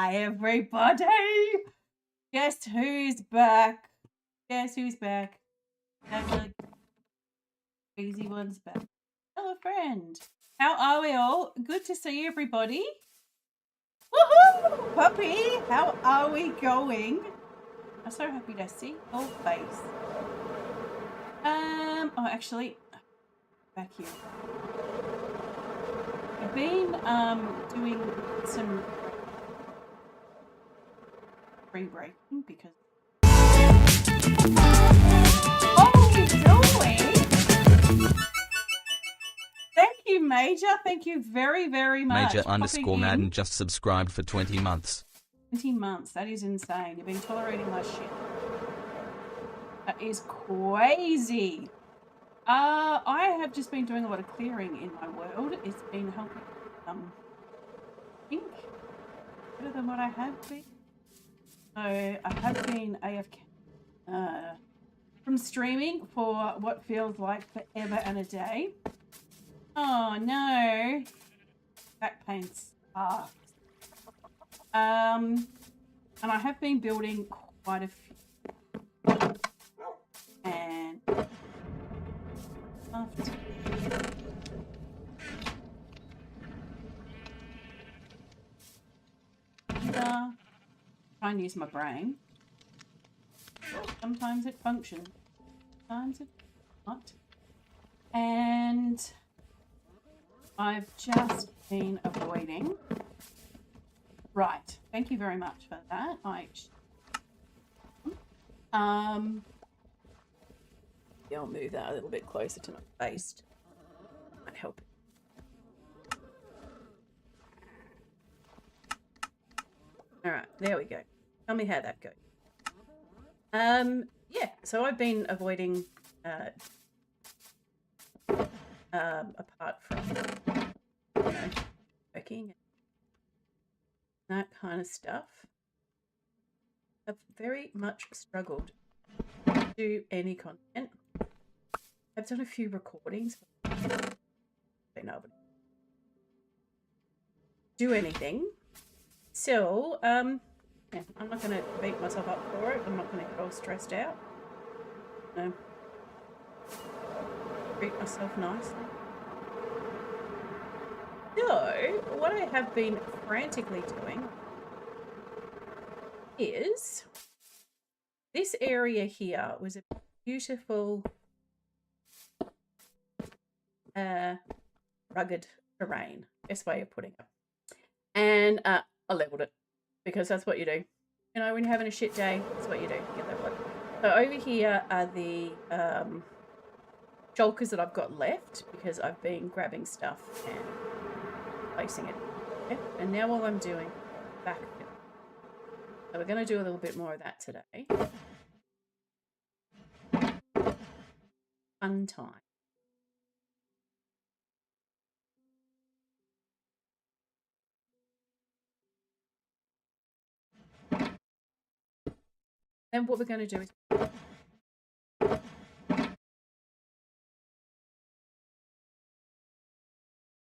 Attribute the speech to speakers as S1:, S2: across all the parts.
S1: Everybody! Guess who's back? Guess who's back? That crazy one's back. Hello, friend. How are we all? Good to see everybody. Woohoo! Puppy, how are we going? I'm so happy to see your face. Oh, actually, back here. I've been doing some breaking because thank you, Major. Thank you very, very much.
S2: Major_Madden just subscribed for 20 months.
S1: 20 months. That is insane. You've been tolerating my shit. That is crazy. I have just been doing a lot of clearing in my world. It's been helping think better than what I have been. So I have been AFK from streaming for what feels like forever and a day. Oh no, back pain sucks. And I have been building quite a few. And after try and use my brain. Sometimes it functions, sometimes it not. And I've just been avoiding. Right, thank you very much for that. Yeah, I'll move that a little bit closer to my face. Might help. All right, there we go. Tell me how that goes. Yeah, so I've been avoiding apart from working and that kind of stuff. I've very much struggled to do any content. I've done a few recordings, but I don't know if do anything. So, yeah, I'm not going to beat myself up for it. I'm not going to get all stressed out. No. Treat myself nicely. So, what I have been frantically doing is this area here was a beautiful rugged terrain, best way of putting it. And I leveled it because that's what you do. You know, when you're having a shit day, that's what you do. You level it. So over here are the shulkers that I've got left because I've been grabbing stuff and placing it. Okay? And now all I'm doing back. So we're going to do a little bit more of that today. Fun time. Then what we're going to do is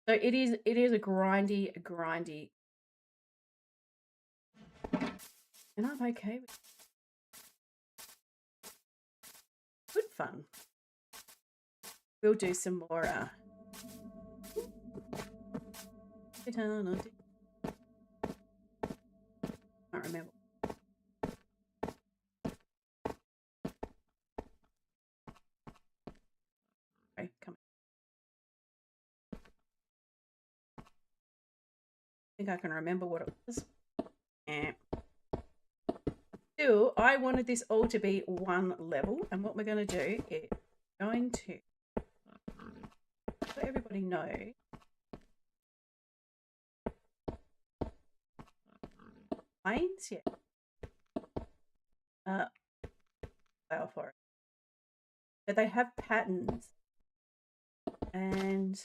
S1: so it is a grindy, and I'm okay with it. Good fun. We'll do some more I can't remember think I can remember what it was. Yeah. Still, I wanted this all to be one level, and what we're going to do is going to let everybody know planes, yeah. Fail for it. But they have patterns and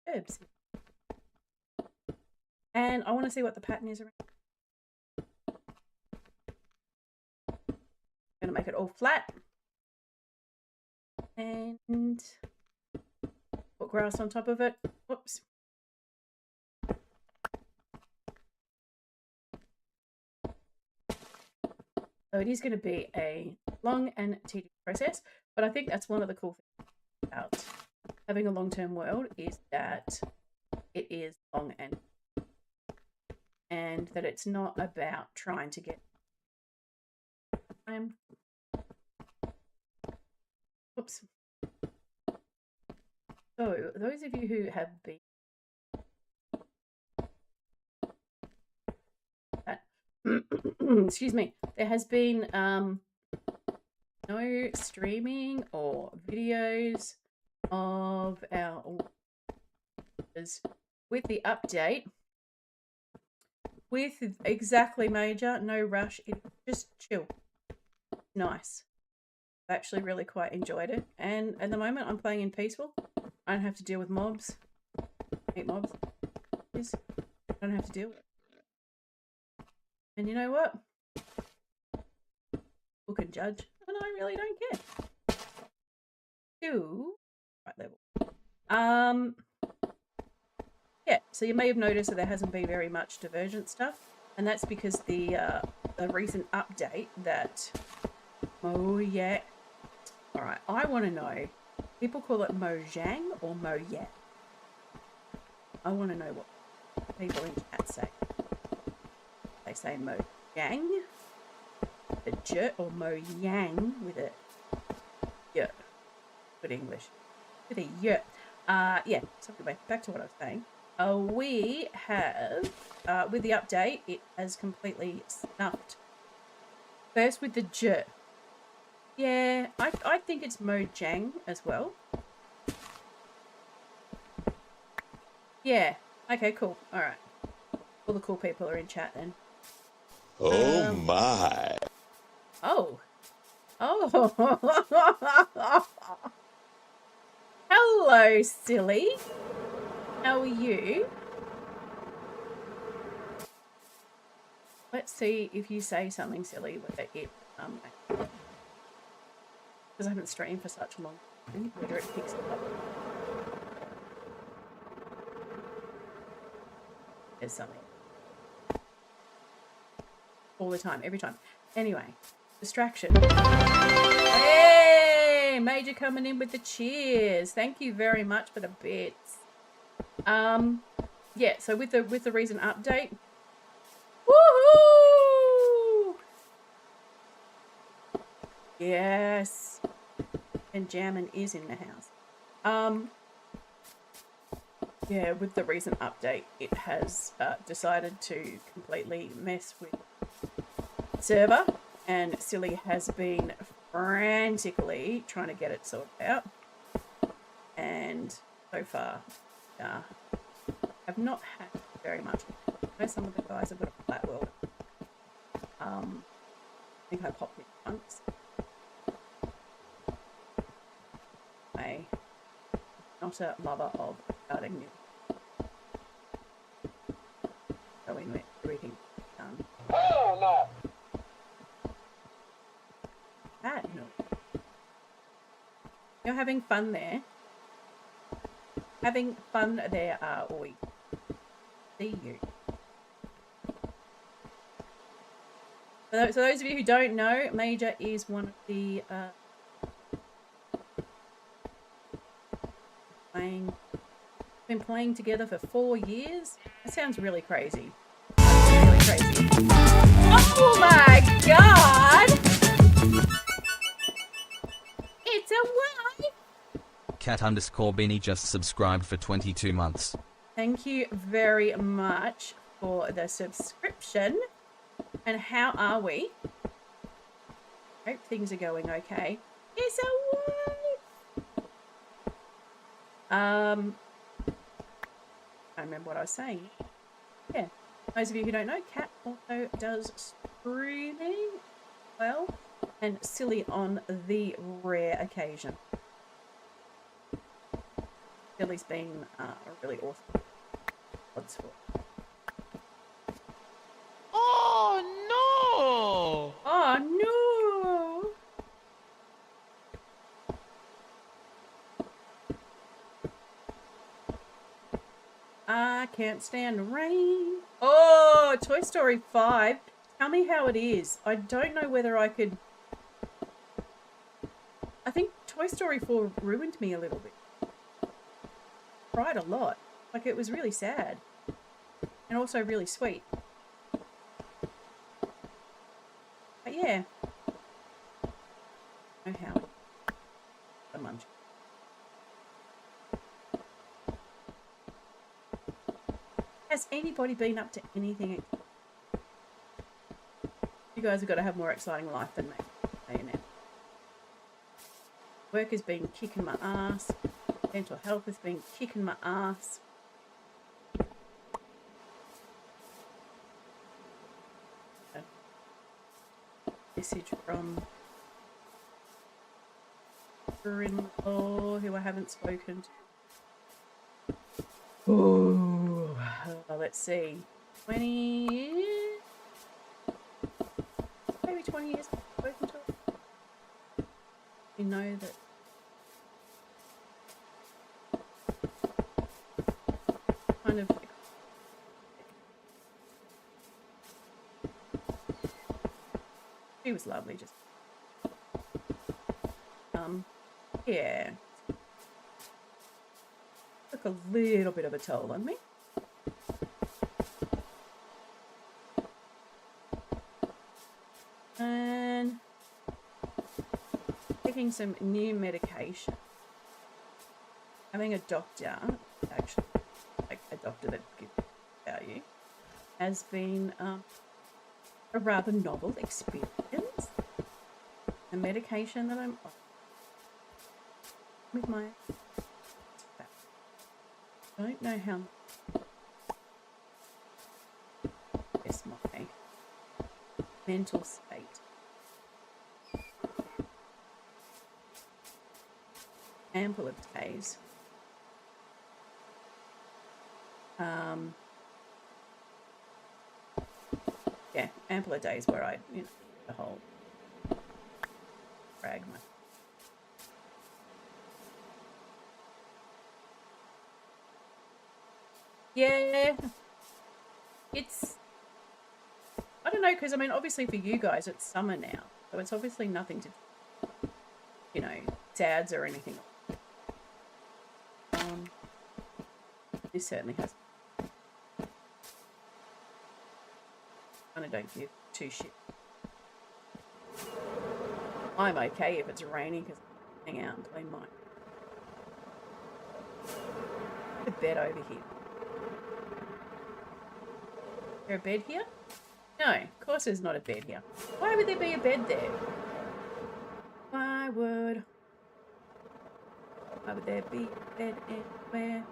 S1: herbs. And I want to see what the pattern is around. I'm going to make it all flat. And put grass on top of it. Whoops. So it is going to be a long and tedious process, but I think that's one of the cool things about having a long-term world is that it is long and that it's not about trying to get time. Oops. So those of you who have been excuse me, there has been no streaming or videos of our with the update. With exactly Major, no rush, it just chill. Nice. I actually really quite enjoyed it, and at the moment I'm playing in peaceful. I don't have to deal with mobs. I hate mobs. I don't have to deal with it. And you know what? Who can judge? And I really don't care. Right level. Yeah, so you may have noticed that there hasn't been very much Divergent stuff, and that's because the recent update that yeah. Alright, I want to know. People call it Mojang or Moyet. I want to know what people in chat say. They say Mojang, a J, or Mojang with a Y. Good English. With a Y. Yeah, so anyway, back to what I was saying. We have, with the update, it has completely snuffed. First with the J. Yeah, I think it's Mojang as well. Yeah, okay, cool. Alright. All the cool people are in chat then.
S3: Oh my.
S1: Oh. Hello, silly. How are you? Let's see if you say something silly with it. Because I haven't streamed for such a long time, whether it picks it up. There's something. All the time, every time. Anyway, distraction. Hey, Major coming in with the cheers. Thank you very much for the bits. Yeah, so with the recent update. Woohoo! Yes. And Jammin is in the house. Yeah, with the recent update, it has decided to completely mess with server, and Silly has been frantically trying to get it sorted out, and so far have not had very much. I know some of the guys have got a flat world. I think I popped it once. I'm not a lover of starting new. So anyway, everything done.
S3: Oh no.
S1: That no. You're having fun there. Having fun there, are we? See you. So those of you who don't know, Major is one of the been playing together for 4 years. That sounds really crazy. Really crazy. Oh my god! It's a wife!
S2: cat_Beanie just subscribed for 22 months.
S1: Thank you very much for the subscription. And how are we? Hope things are going okay. Yes, I remember what I was saying. Yeah. Those of you who don't know, Cat also does streaming well and silly on the rare occasion. Silly's been a really awesome. What's for?
S4: Oh no!
S1: Oh no! I can't stand rain. Oh, Toy Story 5. Tell me how it is. I don't know whether I could... I think Toy Story 4 ruined me a little bit. Cried a lot. Like, it was really sad. And also really sweet. But yeah. Oh, how? A munch. Has anybody been up to anything? You guys have got to have more exciting life than me. Tell you now. Work has been kicking my ass. Mental health has been kicking my ass. A message from brother-in-law who I haven't spoken to. Oh, let's see. 20 years? Maybe 20 years I've spoken to her. You know that kind of she was lovely, just yeah, took a little bit of a toll on me. And taking some new medication. Having a doctor, actually, like a doctor that gives value, has been a rather novel experience. The medication that I'm on with my... I don't know how... Yes, my mental state. Ample of days. Yeah, ample of days where I, you know, the whole drag my... Yeah, it's... I don't know, because I mean, obviously for you guys, it's summer now, so it's obviously nothing to, you know, SADs or anything. This certainly has. I don't give two shit. I'm okay if it's raining because I hang out and play mine. The bed over here. Is there a bed here? No, of course there's not a bed here. Why would there be a bed there? Why would there be a bed anywhere?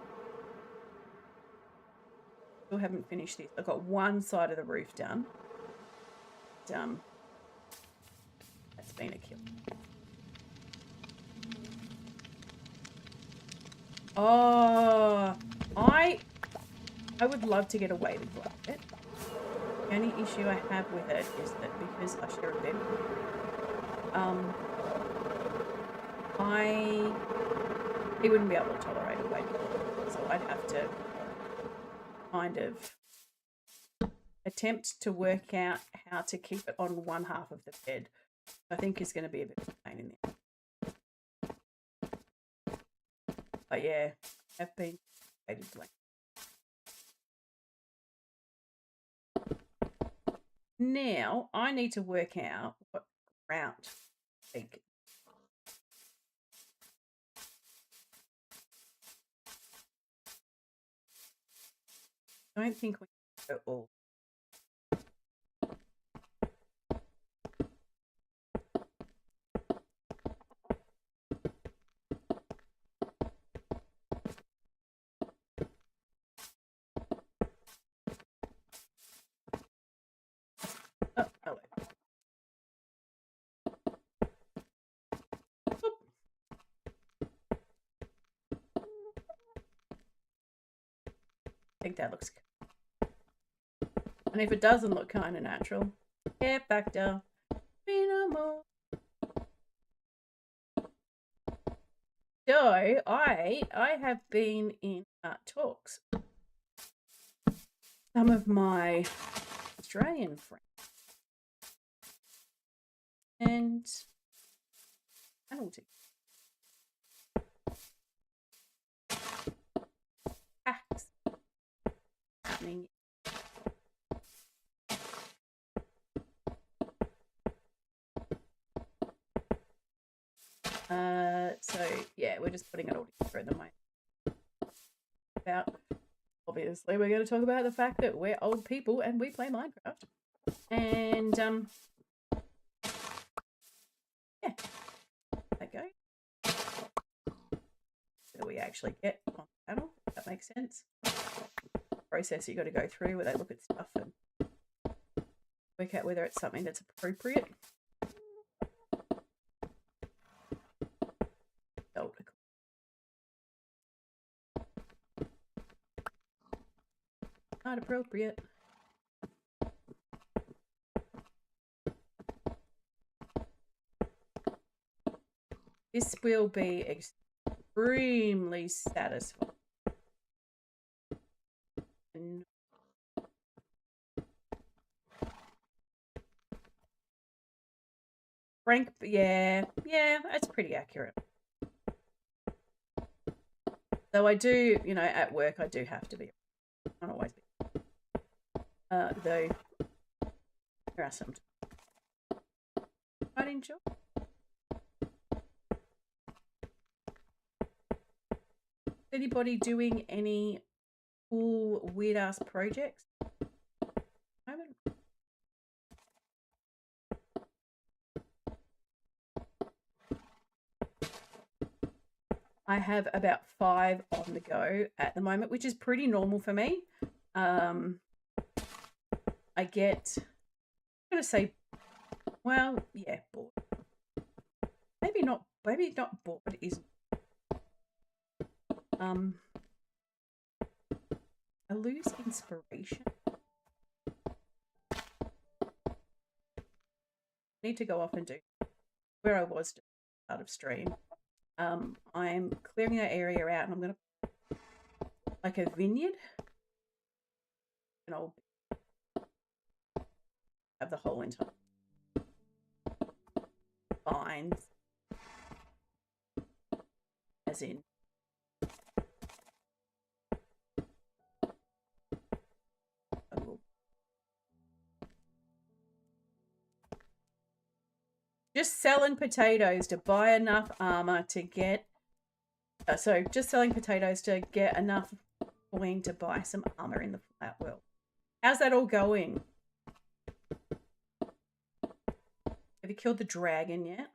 S1: Still haven't finished this. I've got one side of the roof done. That's been a kill. Oh, I would love to get a weighted blanket. The only issue I have with it is that because I share a bed with he wouldn't be able to tolerate a weighted blanket, so I'd have to kind of attempt to work out how to keep it on one half of the bed. I think is going to be a bit of a pain in there. But yeah, I've been weighted blanket. Now I need to work out what route I think. don't think we can go all. Oh, hello. Oop. I think that looks good. And if it doesn't look kind of natural, get back down. Minimal. So I have been in talks. Some of my Australian friends and penalty tax happening. So yeah, we're just putting it all together at the moment. About obviously we're going to talk about the fact that we're old people and we play Minecraft, and yeah, okay. What do we actually get on the panel? If that makes sense. Process you got to go through where they look at stuff and work out whether it's something that's appropriate. Not appropriate. This will be extremely satisfying. Frank, yeah, that's pretty accurate. Though I do, you know, at work I do have to be. I don't always be. Though there are some I'd enjoy. Anybody doing any cool weird ass projects? I have about 5 on the go at the moment, which is pretty normal for me. I get, I'm going to say, well, yeah, bored. Maybe not bored is. I lose inspiration. I need to go off and do where I was out of stream. I'm clearing that area out and I'm going to like a vineyard, and I'll have the whole entire vines, as in just selling potatoes to buy enough armor to get just selling potatoes to get enough coin to buy some armor in the flat world. How's that all going? Have you killed the dragon yet?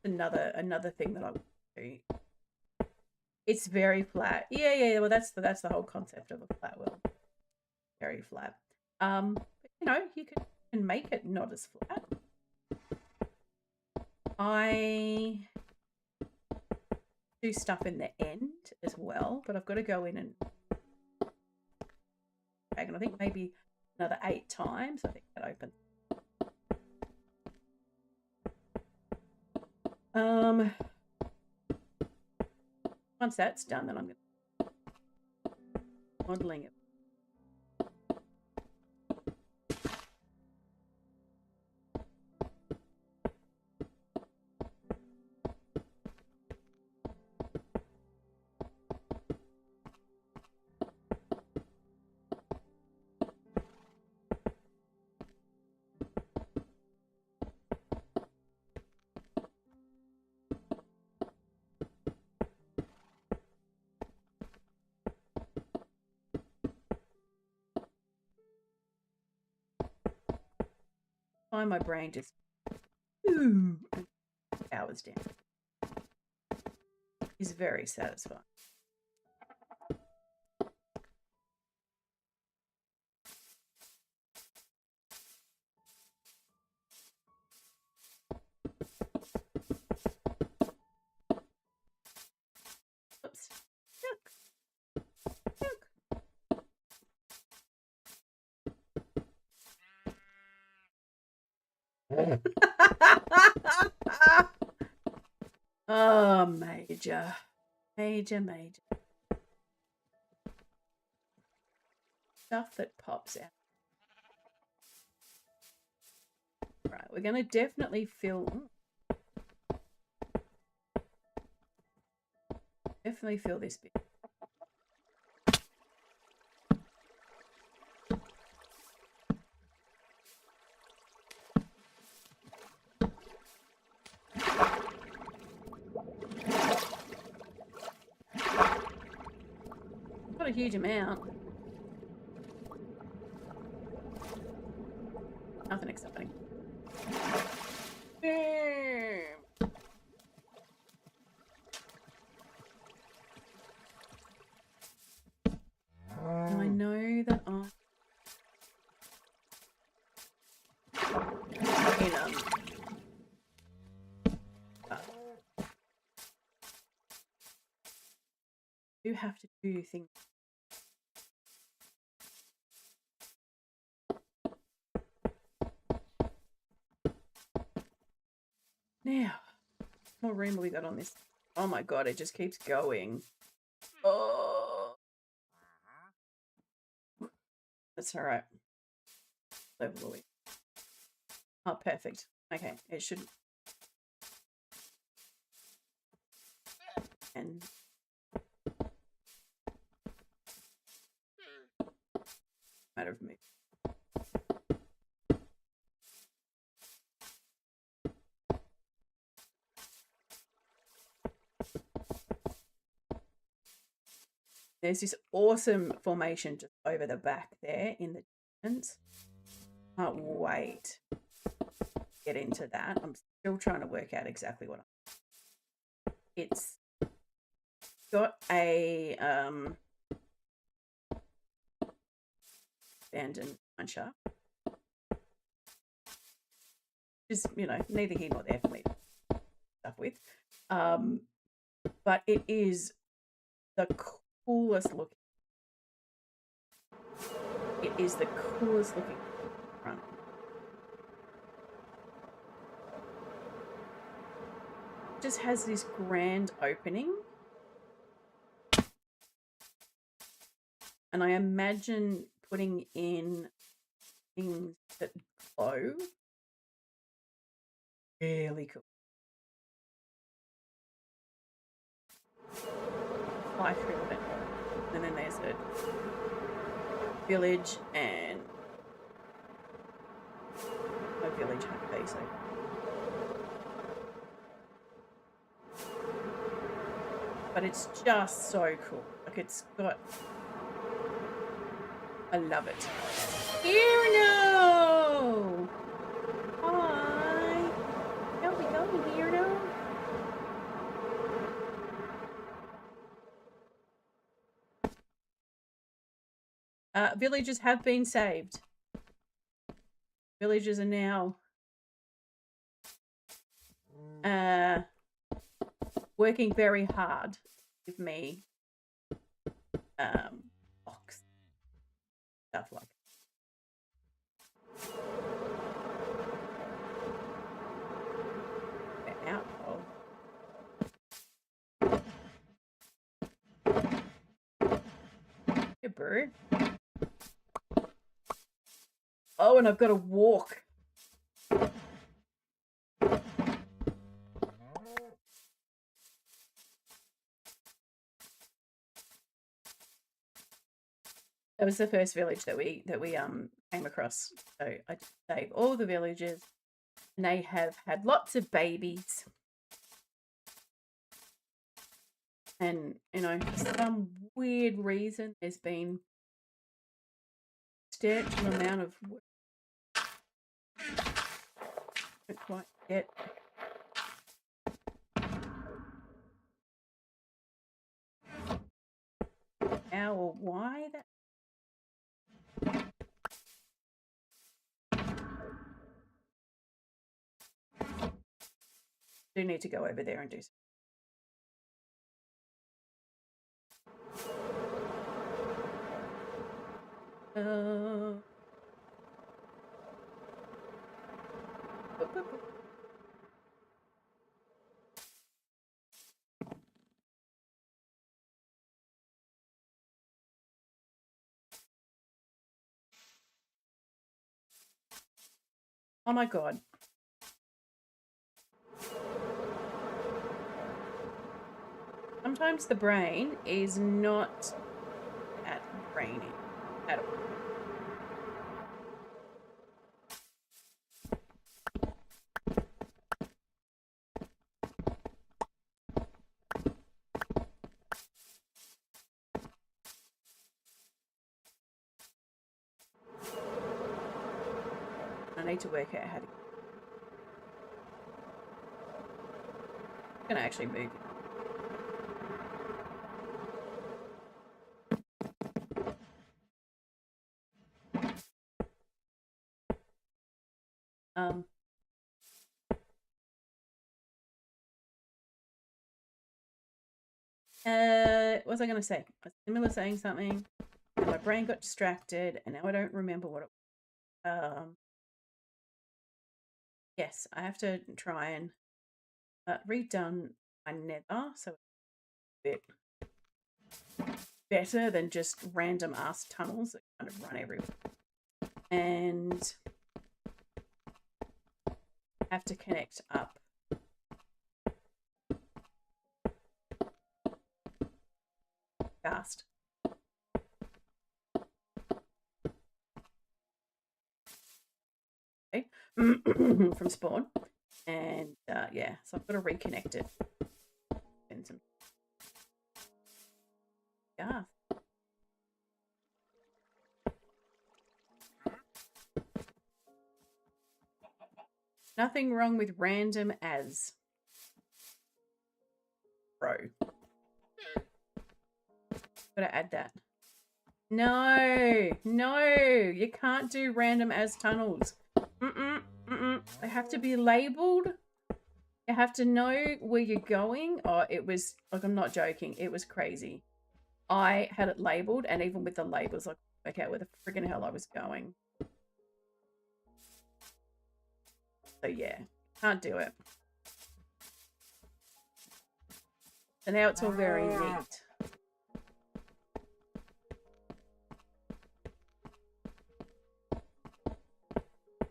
S1: Another thing that I would do. It's very flat. Yeah. Well, that's the whole concept of a flat world. Very flat. But, you know, you can make it not as flat. I do stuff in the end as well, but I've got to go in and I think maybe another 8 times. I think that opens. Once that's done, then I'm going to modeling it. find my brain just ooh, hours down. Is very satisfying. Oops. Look. Look. Oh, major. Major. Stuff that pops out. Right, we're going to definitely fill... Definitely fill this bit. Not a huge amount. Nothing exciting. And I know that do have to do things. Now, what room have we got on this? Oh my god, it just keeps going. Oh, that's all right. Level the way. Oh, perfect. Okay, it should. And matter of me. There's this awesome formation just over the back there in the distance. Can't wait to get into that. I'm still trying to work out exactly what it's got a abandoned mine shaft. Just, you know, neither here nor there for me to stuff with. But it is the coolest looking. It is the coolest looking front. It just has this grand opening. And I imagine putting in things that glow. Really cool. Fly through it. And then there's a village and a village home base. But it's just so cool. Like it's got... I love it. Weirdo! Hi! How's it going, weirdo? Villagers have been saved. Villagers are now working very hard with me. Box stuff like out of. Hey, bro. Oh, and I've got to walk. That was the first village that we came across. So I did save all the villages, and they have had lots of babies. And you know, for some weird reason, there's been substantial amount of Don't quite get how or why that. Do need to go over there and do something. Boop, boop, boop. Oh my god. Sometimes the brain is not at brainy at all. I need to work out how to. I'm gonna actually move it. What was I going to say? I was in the middle of saying something, and my brain got distracted, and now I don't remember what it was. Yes, I have to try and redone my nether, so it's a bit better than just random ass tunnels that kind of run everywhere. And have to connect up. Fast. Okay. From spawn. And yeah, so I've got to reconnect it. And some gas. Nothing wrong with random as. Bro. Gotta add that. No, you can't do random as tunnels. They have to be labeled. You have to know where you're going. Oh, it was, like, I'm not joking. It was crazy. I had it labeled, and even with the labels, like, okay, where the friggin' hell I was going. So yeah, can't do it. So now it's all very neat.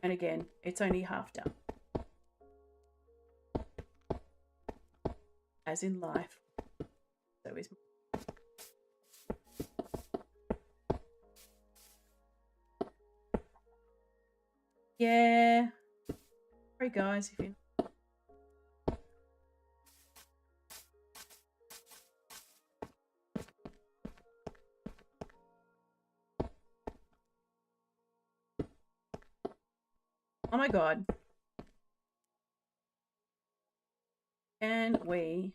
S1: And again, it's only half done. As in life, so is. Yeah. Sorry guys, if you. Oh my god. Can we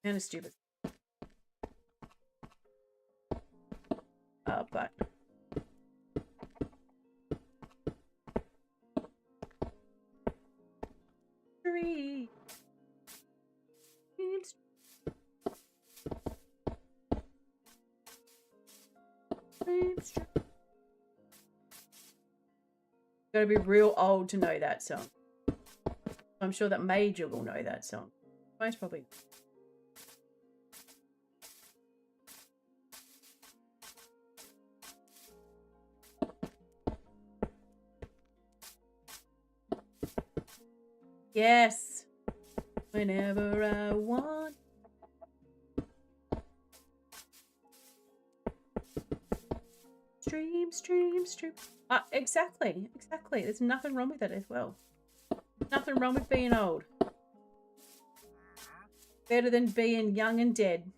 S1: kind of stupid. But three. Gotta be real old to know that song. I'm sure that Major will know that song. Most probably. Yes. Whenever I want. Stream, stream, stream. Exactly. There's nothing wrong with it as well. Nothing wrong with being old. Better than being young and dead.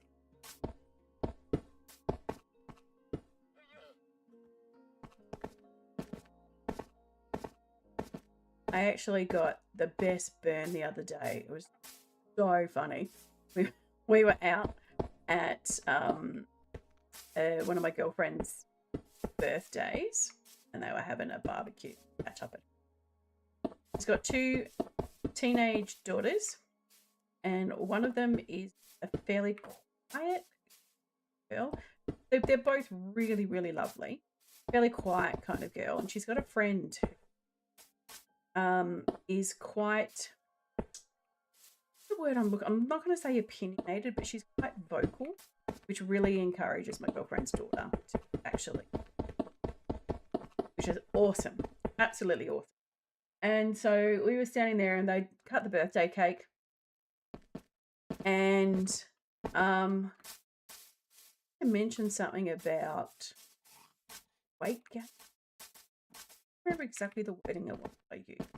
S1: I actually got the best burn the other day. It was so funny. We were out at one of my girlfriend's birthdays, and they were having a barbecue catch up. He's got 2 teenage daughters, and one of them is a fairly quiet girl. They're both really, really lovely, fairly quiet kind of girl, and she's got a friend who is quite, the word I'm not going to say opinionated, but she's quite vocal, which really encourages my girlfriend's daughter to actually, which is awesome, absolutely awesome. And so we were standing there, and they cut the birthday cake, and I mentioned something about weight gain. I don't remember exactly the wording of what I used,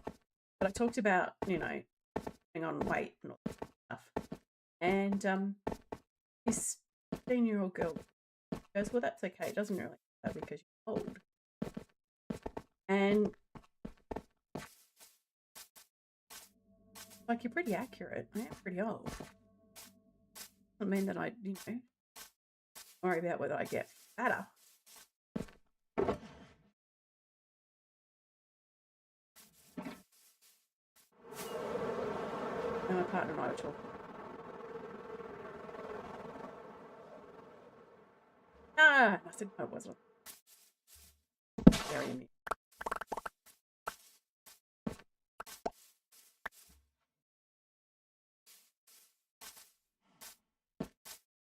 S1: but I talked about, you know, putting on weight and all that stuff. And this 15-year-old girl goes, well, that's okay. It doesn't really matter because you're old. And like, you're pretty accurate. I am pretty old. Doesn't mean that I, you know, worry about whether I get fatter. And my partner and I were talking. I said no, it wasn't. Very amusing.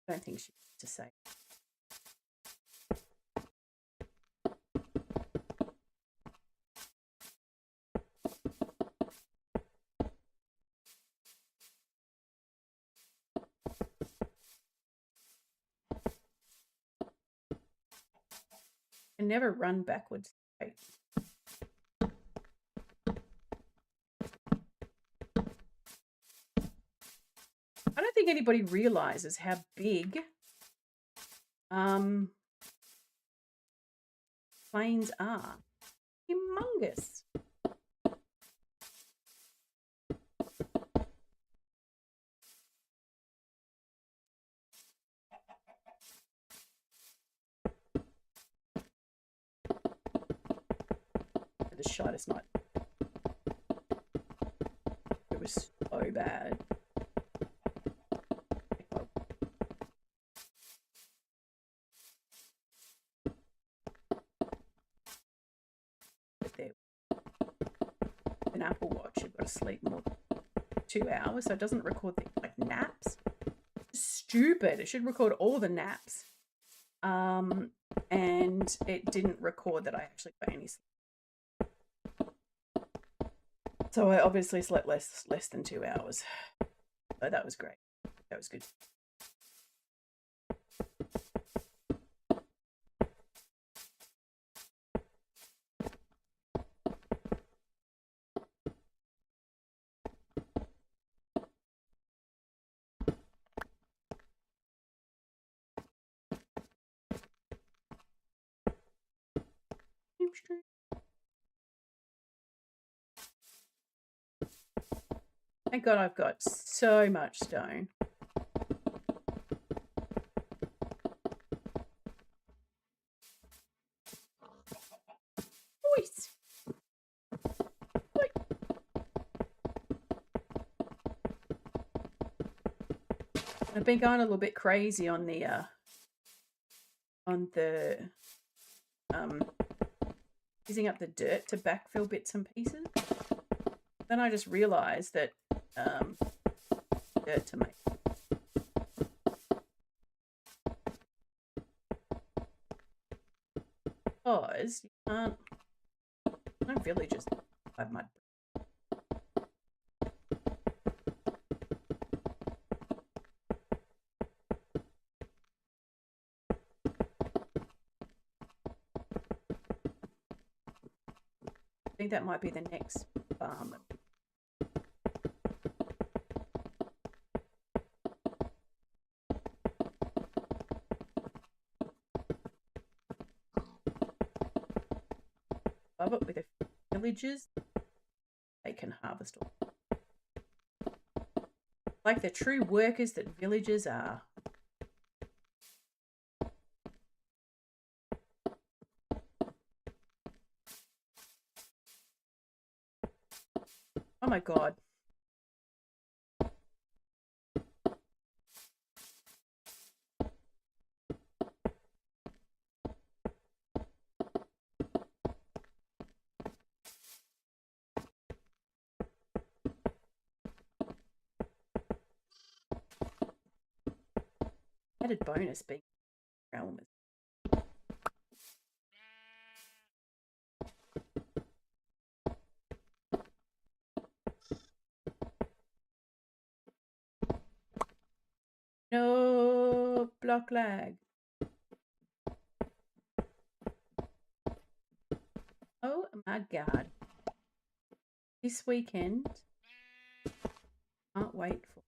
S1: I don't think she wants to say. I never run backwards. Right. I don't think anybody realizes how big planes are. Humongous. The shittest night. It was so bad. An Apple Watch, you've got to sleep more than 2 hours, so it doesn't record the like naps. Stupid. It should record all the naps. And it didn't record that I actually got any sleep. So I obviously slept less than 2 hours. So that was great. That was good. Thank God I've got so much stone. Voice. I've been going a little bit crazy on the using up the dirt to backfill bits and pieces. Then I just realized that dirt to make. Because you can't, no villagers have mud. think that might be the next farm. Above it with a few villagers, they can harvest all. Like the true workers that villagers are. Oh my god. Added bonus being realm. No block lag. Oh my god. This weekend, can't wait for.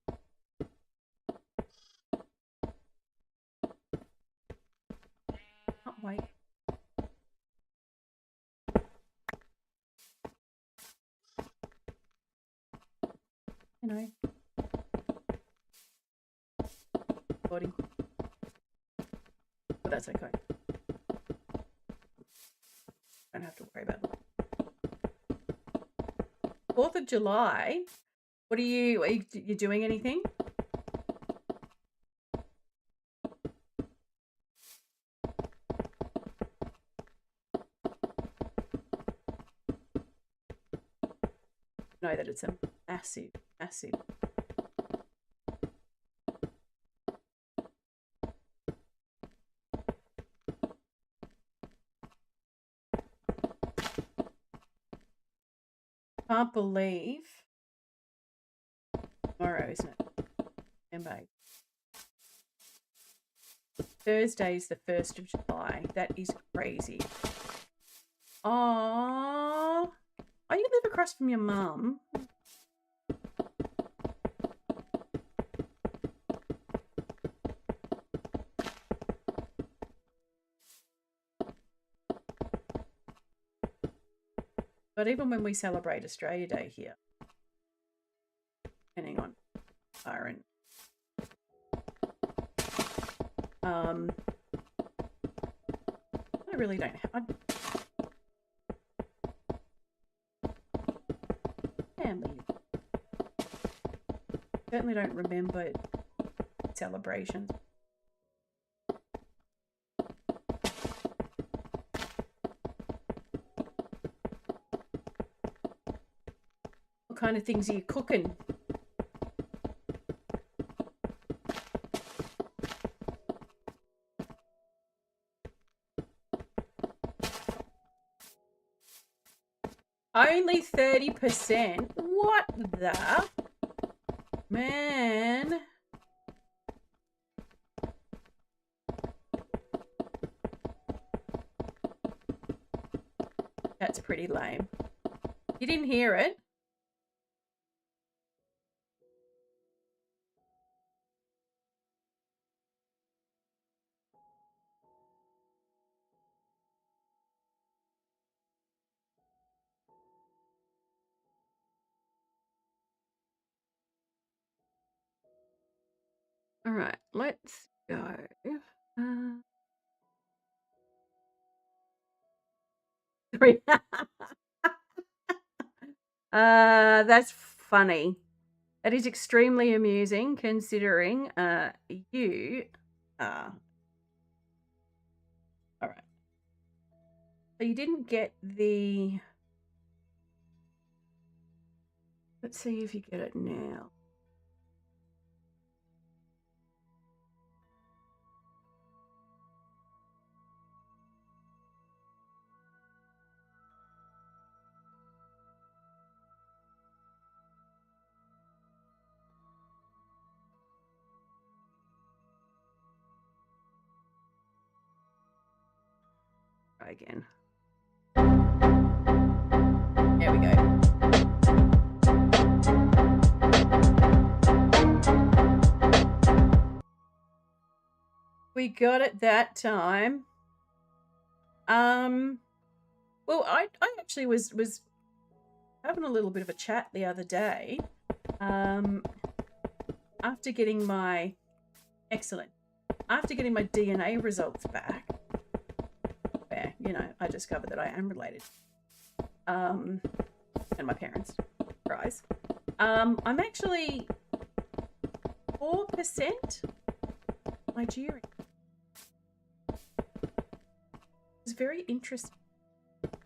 S1: Can't wait. You know. Body. But that's okay. Don't have to worry about it. 4th of July. What are you doing anything? Know that it's a massive, massive. Can't believe tomorrow, isn't it? Remember, Thursday's the 1st of July. That is crazy. Oh, you live across from your mum. But even when we celebrate Australia Day here, depending on Iron, I really don't have family. Certainly don't remember celebrations. What kind of things are you cooking? Only 30%? What the? Man. That's pretty lame. You didn't hear it? All right, let's go. Three. That's funny. That is extremely amusing considering you are. All right. So you didn't get the. Let's see if you get it now. Try again. There we go. We got it that time. Well, I actually was having a little bit of a chat the other day. After getting my DNA results back, where, you know, I discovered that I am related. And my parents, surprise. I'm actually 4% Nigerian. It's very interesting,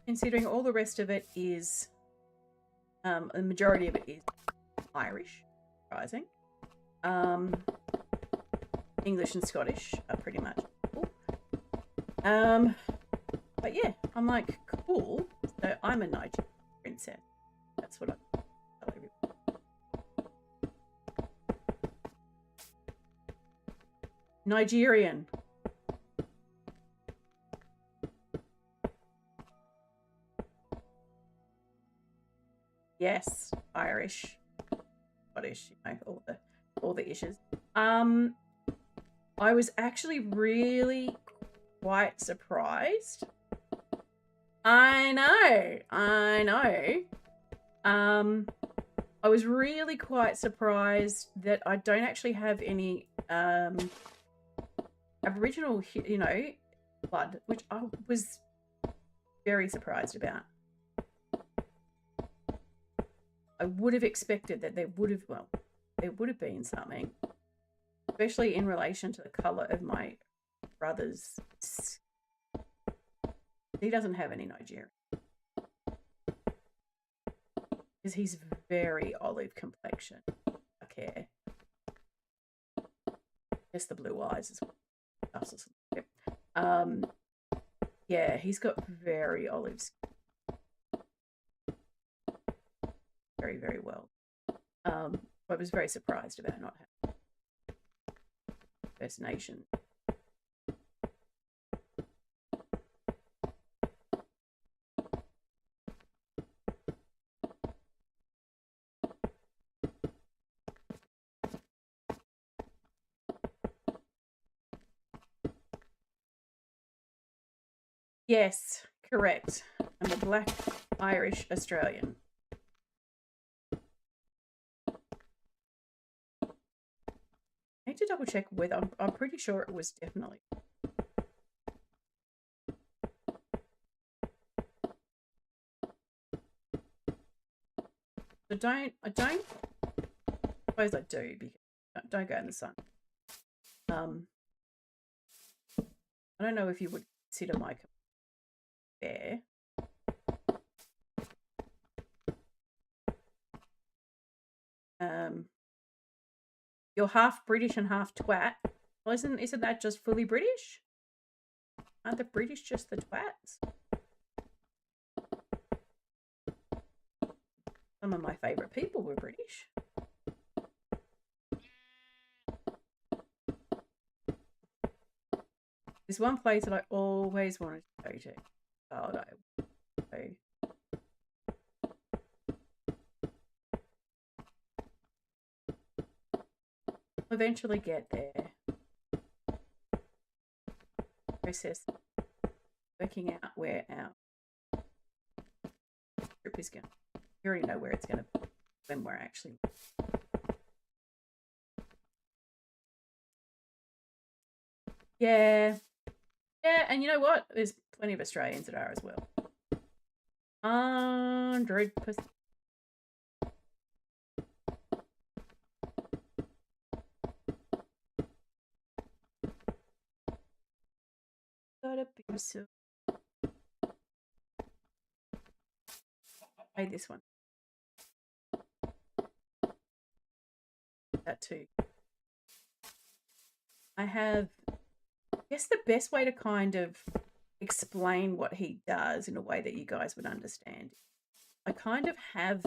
S1: considering all the rest of it is, the majority of it is Irish, surprising. English and Scottish are pretty much cool. But yeah, I'm like, cool. So I'm a Nigerian princess. That's what I tell everyone. Nigerian. Yes, Irish, Scottish, you know, all the issues. I was actually really quite surprised. I know. I was really quite surprised that I don't actually have any Aboriginal, you know, blood, which I was very surprised about. I would have expected that there would have been something, especially in relation to the colour of my brother's. He doesn't have any Nigerian, because he's very olive complexion. Okay, just the blue eyes as well. Yeah, he's got very olive skin. Very, very well. I was very surprised about not having First Nation. Yes, correct. I'm a Black Irish Australian. I need to double check whether I'm pretty sure it was definitely. So I suppose I do, because don't go in the sun. I don't know if you would consider my fair. You're half British and half twat. Well, isn't that just fully British? Aren't the British just the twats? Some of my favourite people were British. There's one place that I always wanted to go to. Oh, no. I'll eventually get there. Process working out where our trip is going. You already know where it's going to be when we're actually. Yeah. Yeah, and you know what? There's plenty of Australians that are as well. 100%. Gotta be so. Play this one. That too. I have, I guess, the best way to kind of explain what he does in a way that you guys would understand. I kind of have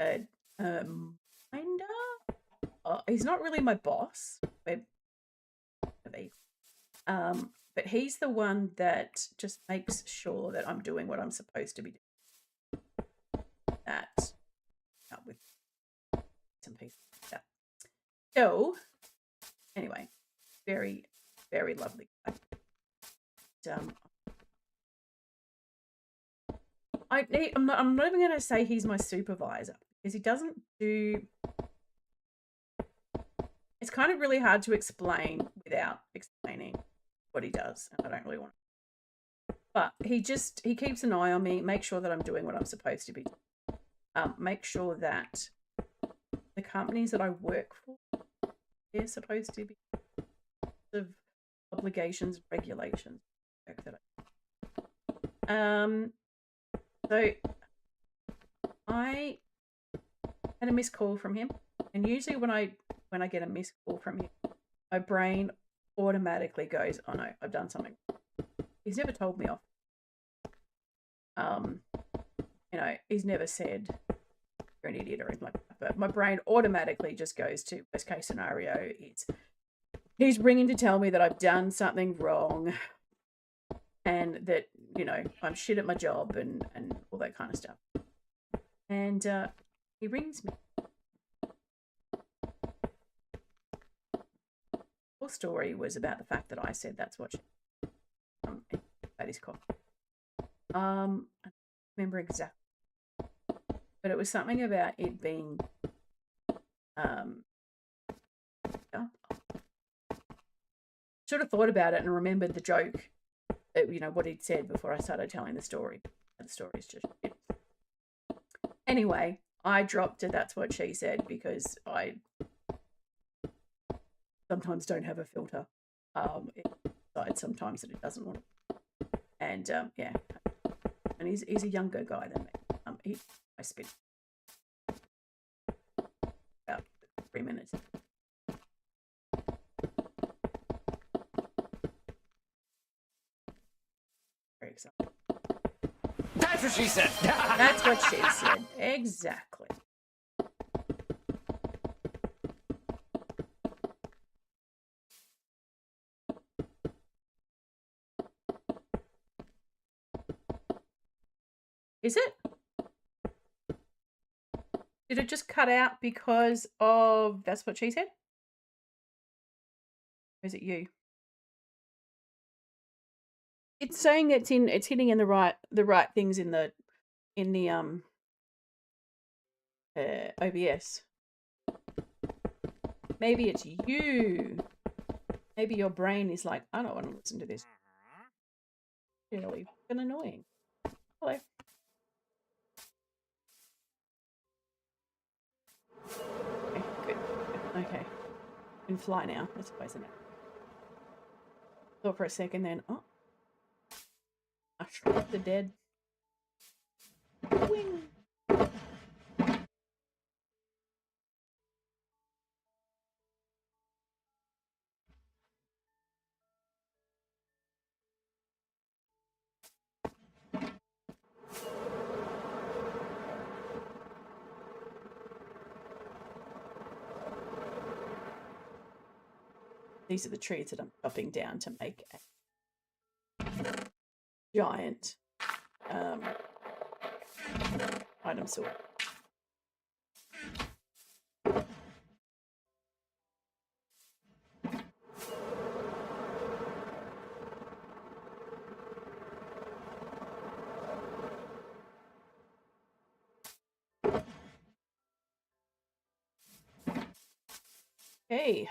S1: a minder. He's not really my boss. But he's the one that just makes sure that I'm doing what I'm supposed to be doing. that with some pieces like that. So anyway, very, very lovely guy. I'm not even going to say he's my supervisor because he doesn't do. It's kind of really hard to explain without explaining what he does, and I don't really want to. But he keeps an eye on me, make sure that I'm doing what I'm supposed to be doing. Make sure that the companies that I work for, they're supposed to be of obligations, regulations. So I had a missed call from him, and usually when I get a missed call from him, my brain automatically goes, "Oh no, I've done something." He's never told me off. He's never said you're an idiot or anything like that. But my brain automatically just goes to worst case scenario. He's ringing to tell me that I've done something wrong, and that I'm shit at my job and all that kind of stuff. And he rings me. The whole story was about the fact that I said that's what that is called. I don't remember exactly, but it was something about it being sort of thought about it and remembered the joke that, what he'd said before I started telling the story. The story's just shit. Anyway, I dropped it. That's what she said, because I sometimes don't have a filter. It decides sometimes that it doesn't want to. And yeah, and he's a younger guy than me. I spent about 3 minutes. Very excited.
S5: That's what she said.
S1: That's what she said. Exactly. Is it? Did it just cut out because of that's what she said? Or is it you? It's saying it's hitting in the right things in the OBS. Maybe it's you. Maybe your brain is like, I don't want to listen to this. Really fucking annoying. Hello. Okay, good. Okay. I can fly now. That's supposed to know. Thought for a second then, oh. I struck the dead. Wing. These are the trees that I'm chopping down to make a giant item sword. Okay.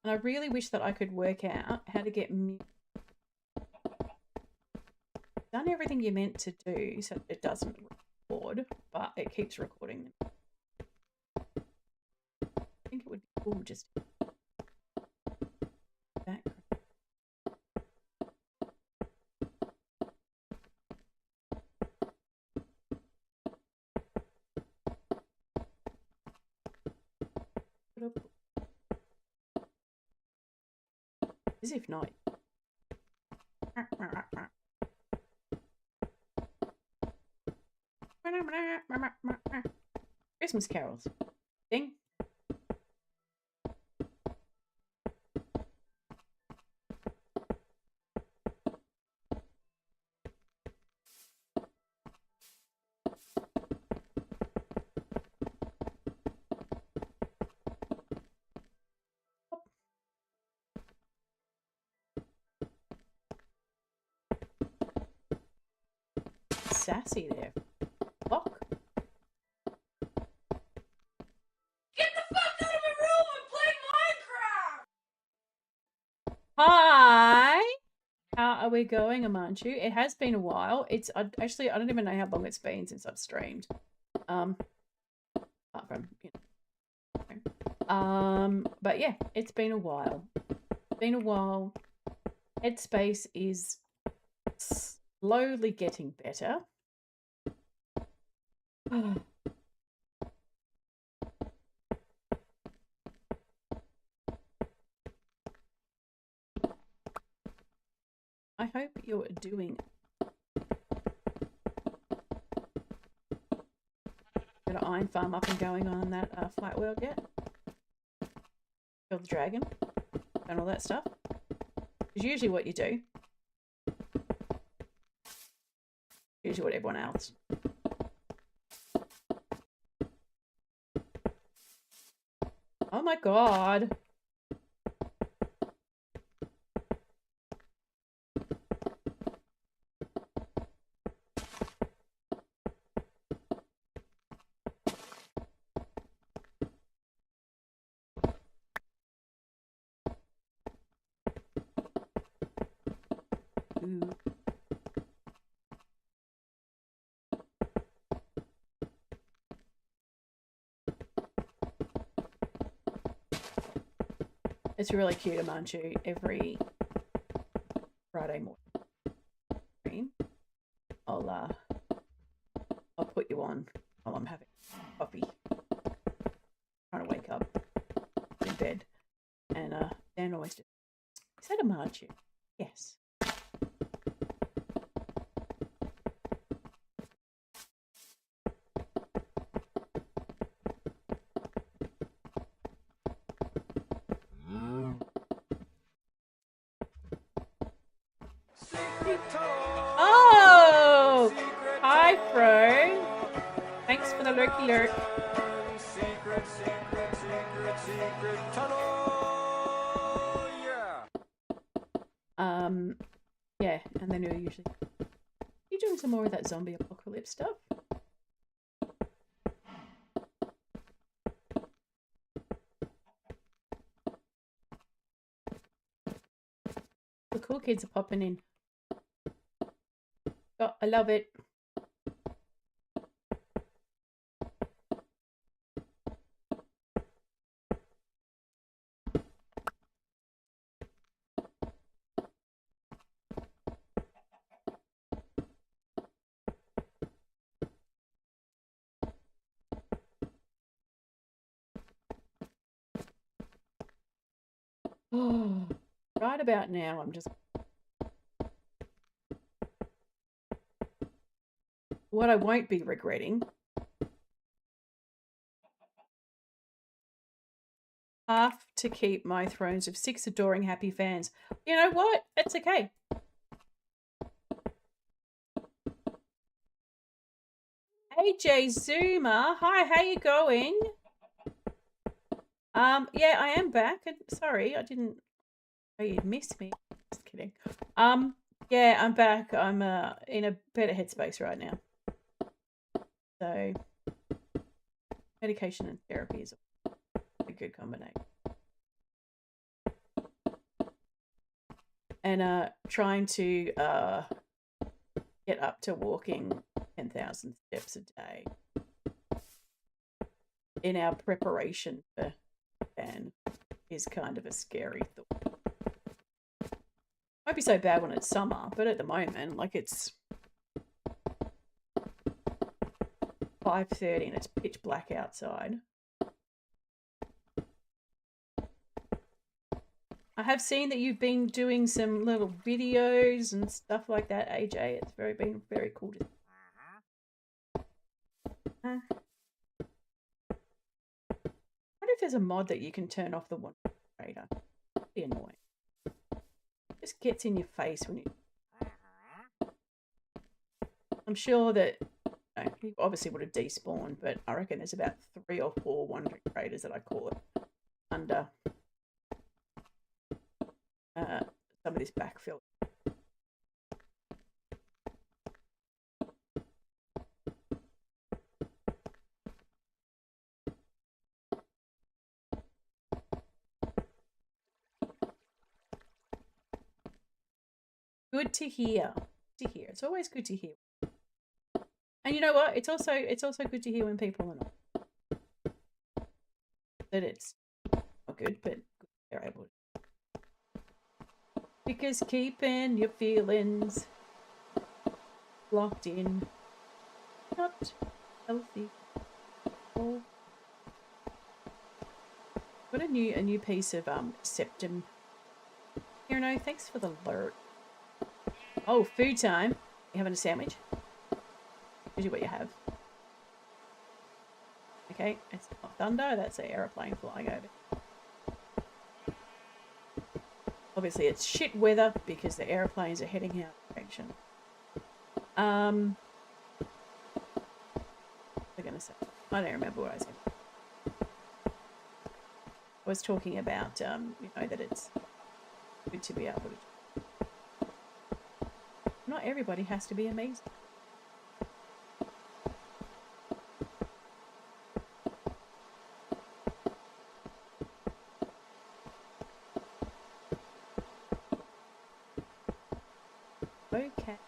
S1: And I really wish that I could work out how to get done everything you're meant to do so it doesn't record, but it keeps recording them. I think it would be cool just back. As if not. Christmas carols. Ding. sassy there. Lock.
S6: Get the fuck out of my room! I'm playing Minecraft!
S1: Hi! How are we going, Amanchu? It has been a while. It's actually, I don't even know how long it's been since I've streamed. Apart from, you know. But yeah, it's been a while. It's been a while. Headspace is slowly getting better. I hope you're doing. Got an iron farm up and going on that flight world yet? Kill the dragon and all that stuff. Is usually what you do. Usually what everyone else. Oh my god. Ooh. It's really cute, Amanchu. Every Friday morning, I'll put you on while I'm having coffee, trying to wake up in bed, and Dan always just, is that Amanchu? Yes. Oh! Hi, Fro. Thanks for the lurky lurk.
S5: Secret tunnel. Yeah.
S1: Yeah, and then you're usually doing some more of that zombie apocalypse stuff. The cool kids are popping in. Oh, I love it. Oh, right about now, I'm just... What I won't be regretting. Half to keep my thrones of 6 adoring happy fans. You know what? It's okay. AJ Zuma, hi, how you going? Yeah, I am back. Sorry, I didn't know you'd missed me. Just kidding. Yeah, I'm back. I'm in a better headspace right now. So medication and therapy is a good combination. And trying to get up to walking 10,000 steps a day in our preparation for ban is kind of a scary thought. Won't be so bad when it's summer, but at the moment, like, it's 5:30 and it's pitch black outside. I have seen that you've been doing some little videos and stuff like that, AJ. It's been very cool to see. I wonder if there's a mod that you can turn off the one radar. That'd be annoying. It just gets in your face when you... I'm sure that, you know, he obviously would have despawned, but I reckon there's about 3 or 4 wandering raiders that I call it under some of this backfill. Good to hear. To hear. It's always good to hear. And you know what? It's also good to hear when people are not. That it's not good, but they're able to. Because keeping your feelings locked in, not healthy. Or got a new piece of septum. Here, no, thanks for the alert. Oh, food time. You having a sandwich? Usually what you have. Okay, it's not thunder, that's an aeroplane flying over. Obviously it's shit weather because the airplanes are heading out of direction. What was I gonna say? I don't remember what I said. I was talking about you know, that it's good to be able to. Not everybody has to be amazing. Okay.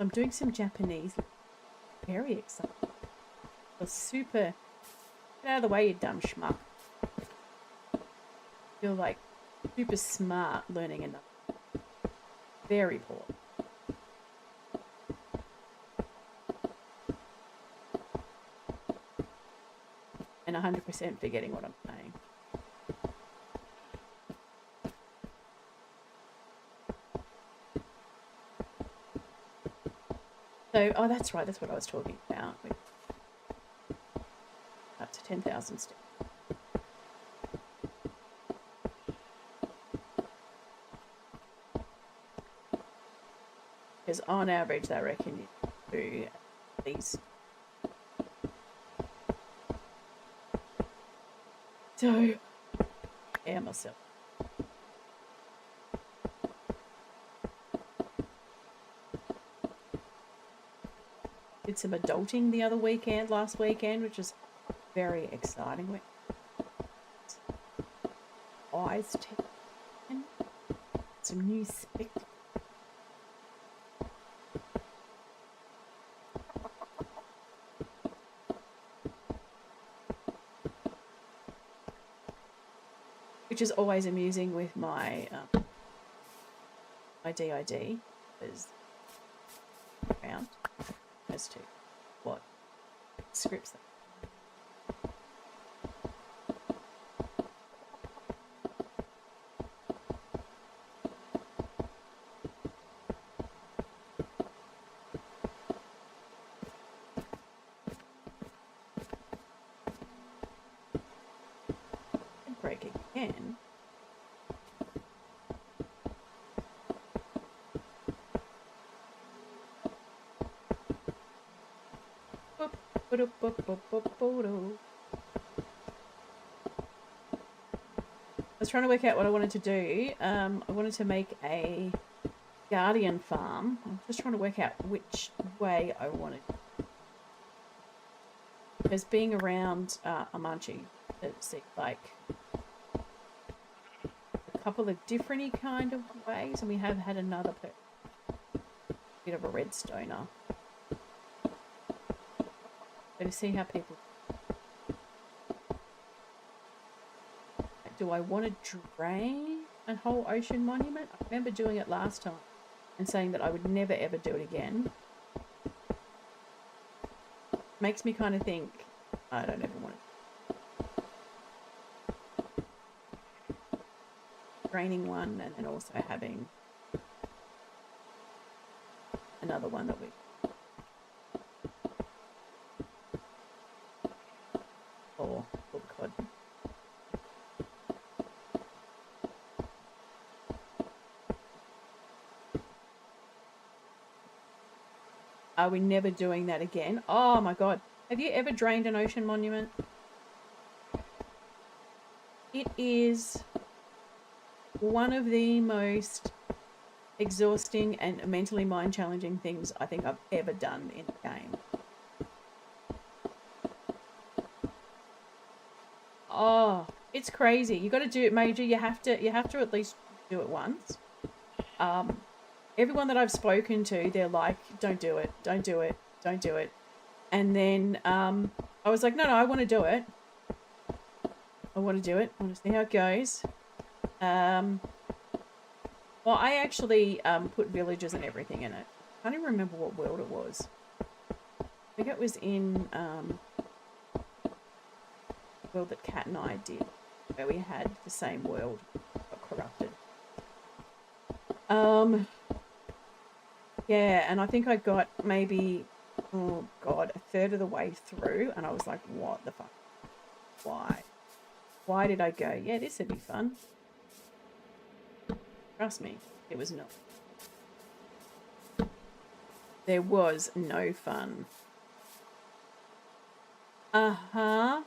S1: I'm doing some Japanese. Very excited. Feel super. Get out of the way, you dumb schmuck. Feel like super smart learning another. Very poor. And 100% forgetting what I'm saying. So, oh, that's right. That's what I was talking about. Up to 10,000 steps. Because on average, I reckon you do at least. So, yeah, myself. Did some adulting the other weekend, last weekend, which was very exciting. Eyes taken. Some new spectacles. Which is always amusing with my my DID, is around as to what scripts them. And break again. I was trying to work out what I wanted to do. I wanted to make a guardian farm. I'm just trying to work out which way I wanted. Because being around Amanchi, it seems like a couple of different kind of ways, and we have had another bit of a redstoner. So to see how people. Do I want to drain a whole ocean monument? I remember doing it last time and saying that I would never ever do it again. Makes me kind of think I don't ever want it. Draining one and then also having another one that we. Or cod. Are we never doing that again? Oh my god. Have you ever drained an ocean monument? It is one of the most exhausting and mentally mind-challenging things I think I've ever done in the game. Oh, it's crazy. You got to do it, Major. You have to at least do it once. Everyone that I've spoken to, they're like, don't do it, don't do it, don't do it. And then I was like, no, I want to do it. I want to do it. I want to see how it goes. Well, I actually put villages and everything in it. I can't even remember what world it was. I think it was in world that Kat and I did, where we had the same world got corrupted. Yeah, and I think I got maybe, oh god, a third of the way through, and I was like, what the fuck? Why did I go, yeah, this would be fun? Trust me, it was not. There was no fun. Uh-huh.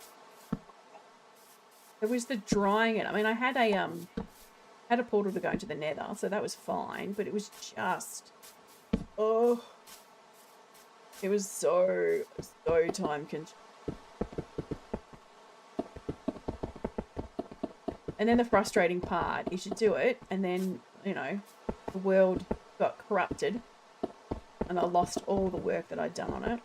S1: There was the drying it. I mean, I had a portal to go into the nether, so that was fine, but it was just, oh, it was so time consuming. And then the frustrating part is you do it, and then, you know, the world got corrupted, and I lost all the work that I'd done on it.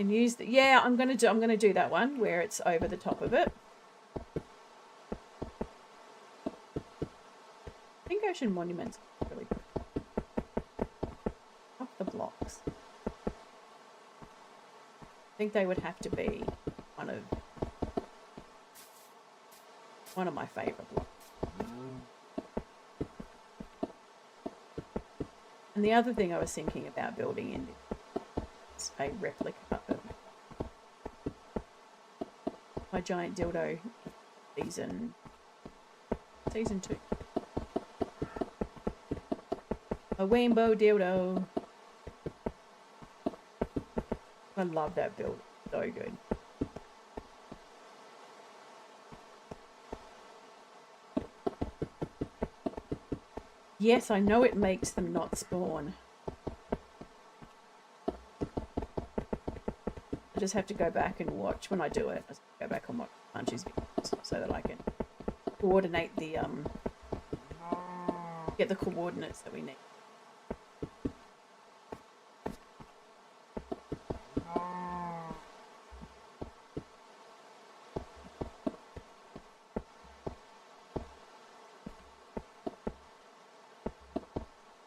S1: And use the, yeah, I'm gonna do that one where it's over the top of it. I think Ocean Monuments are really good. Off the blocks. I think they would have to be one of my favourite blocks. And the other thing I was thinking about building in is a replica of my giant dildo season 2. A rainbow dildo. I love that build. So good. Yes, I know it makes them not spawn. I just have to go back and watch when I do it. I just go back and watch Punchy's videos so that I can coordinate the get the coordinates that we need.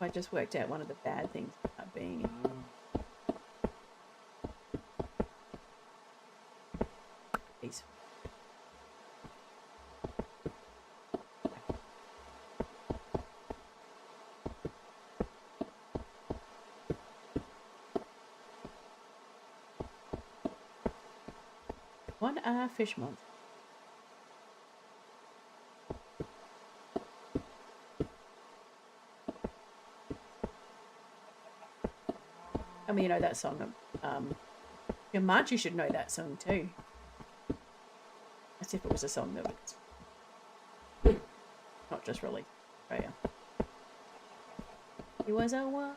S1: I just worked out one of the bad things about being peaceful. One-eye fish monster. I mean, you know that song. Your Margie should know that song too. As if it was a song that was not just released in Australia. It was a what?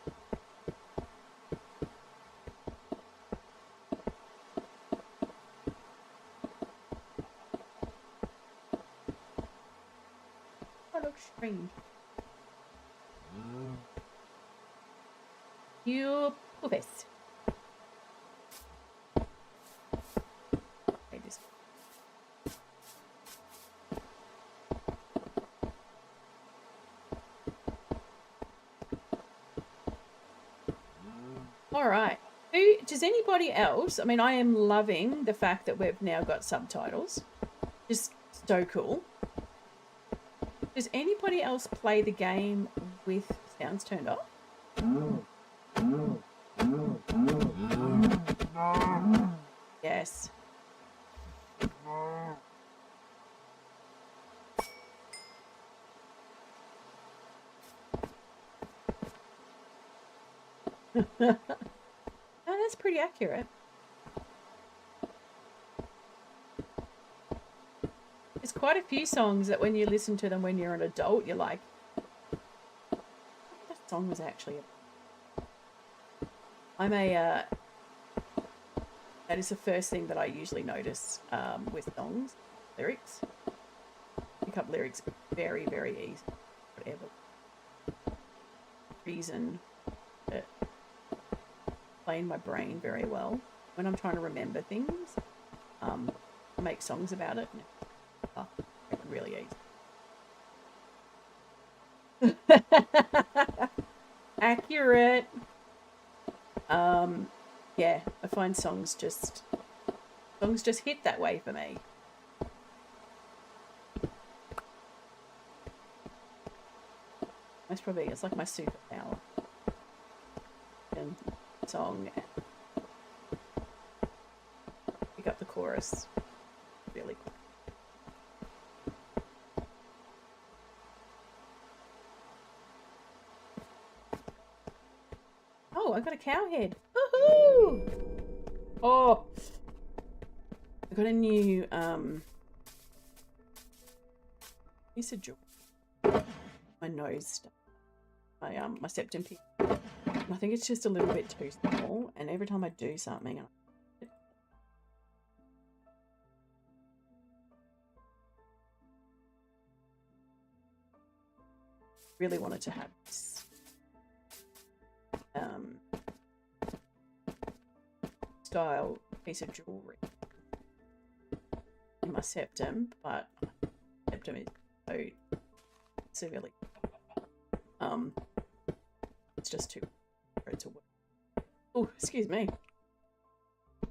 S1: That looks strange. You poopest. Okay, this. All right. Does anybody else? I mean, I am loving the fact that we've now got subtitles. Just so cool. Does anybody else play the game with sounds turned off? Yes. Oh, that's pretty accurate. There's quite a few songs that when you listen to them when you're an adult, you're like, song was actually. I'm a. That is the first thing that I usually notice with songs, lyrics. Pick up lyrics very, very easy. Whatever reason, it play in my brain very well when I'm trying to remember things. I make songs about it. And it's really easy. Accurate. Yeah, I find songs just hit that way for me. Most probably it's like my superpower. And song and pick up the chorus really quick. Oh, I got a cow head. Woohoo! Oh, I got a new piece of jewelry. My nose stuff. My septum piece. I think it's just a little bit too small, and every time I do something, I really wanted to have this style piece of jewelry in my septum, but septum is so severely it's just too for it to work. Oh, excuse me.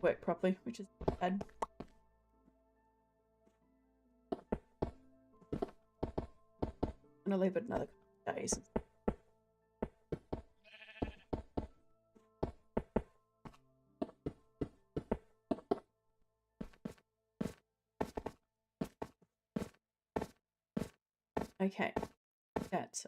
S1: Work properly, which is bad. I'm gonna leave it another couple of days. Okay, that's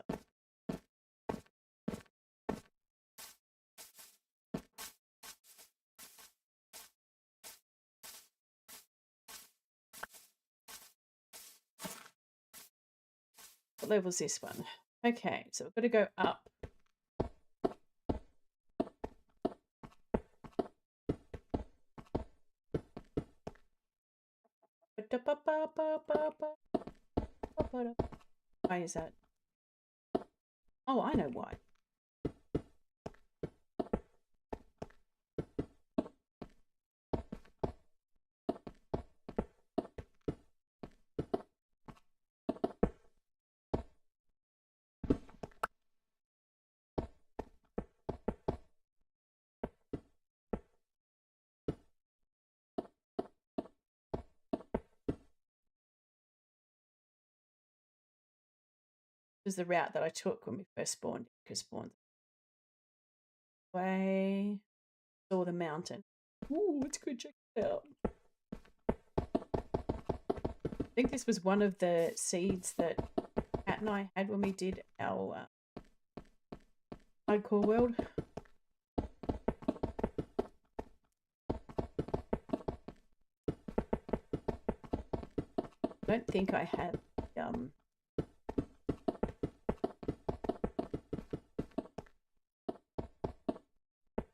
S1: what level's this one? Okay, so we've got to go up. Why is that? Oh, I know why. Was the route that I took when we first spawned. Because spawned way, saw the mountain. Ooh, let's go check it out. I think this was one of the seeds that Kat and I had when we did our hardcore world. I don't think I have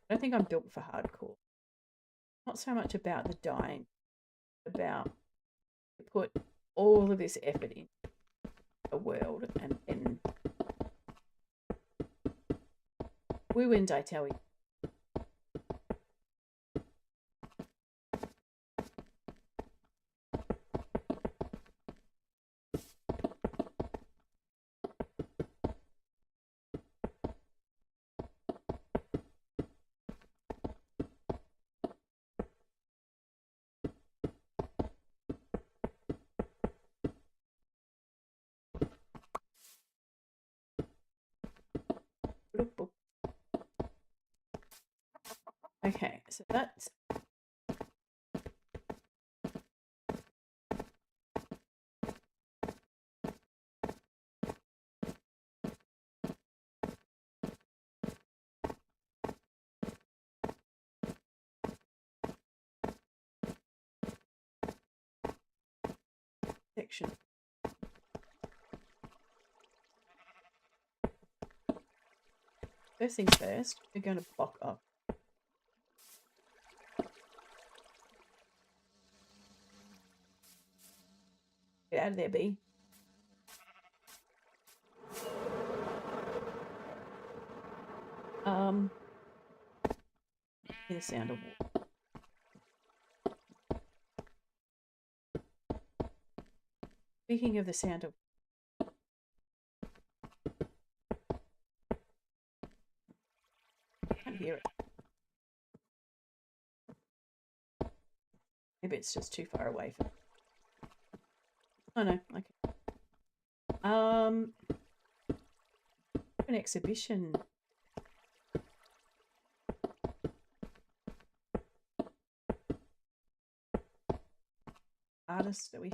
S1: I don't think I'm built for hardcore. Not so much about the dying, about to put all of this effort in a world and then we win, I tell you. Okay, so that's section. first things first, we're going to block off. Get out of there, bee. Hear the sound of water. Speaking of the sound of, I can't hear it. Maybe it's just too far away from. Oh no, okay. An exhibition. Artists that we.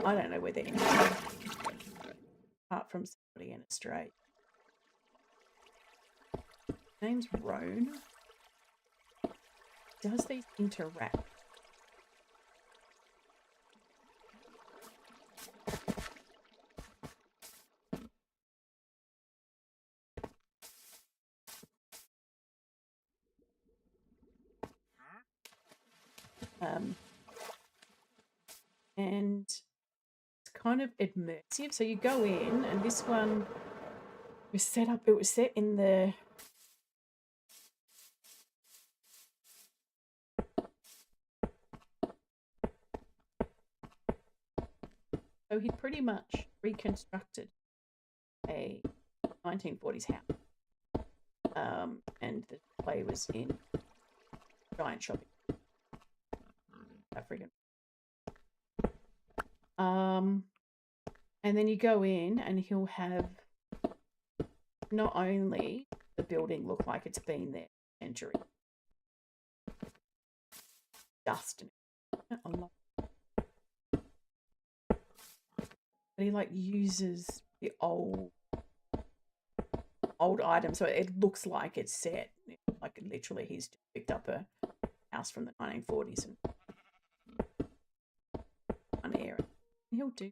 S1: I don't know where they're in. Apart from somebody in Australia. Name's Roan. Does these interact? And it's kind of immersive. So you go in, and this one was set up. It was set in the so he pretty much reconstructed a 1940s house, and the play was in giant shopping. African. And then you go in, and he'll have not only the building look like it's been there for centuries, dust in it, a lot. But he like uses the old items, so it looks like it's set. Like literally, he's just picked up a house from the 1940s and on air. He'll do.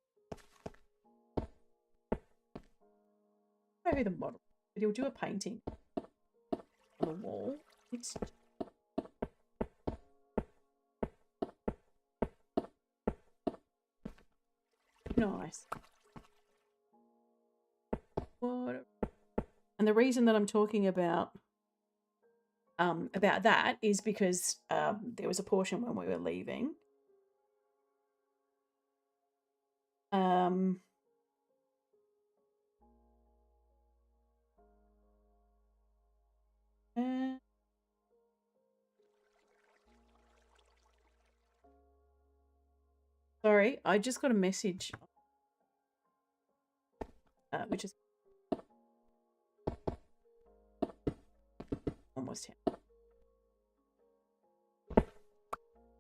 S1: I don't know who the model, but he'll do a painting on the wall. It's nice. What? And the reason that I'm talking about that is because there was a portion when we were leaving. Sorry, I just got a message, which is almost here.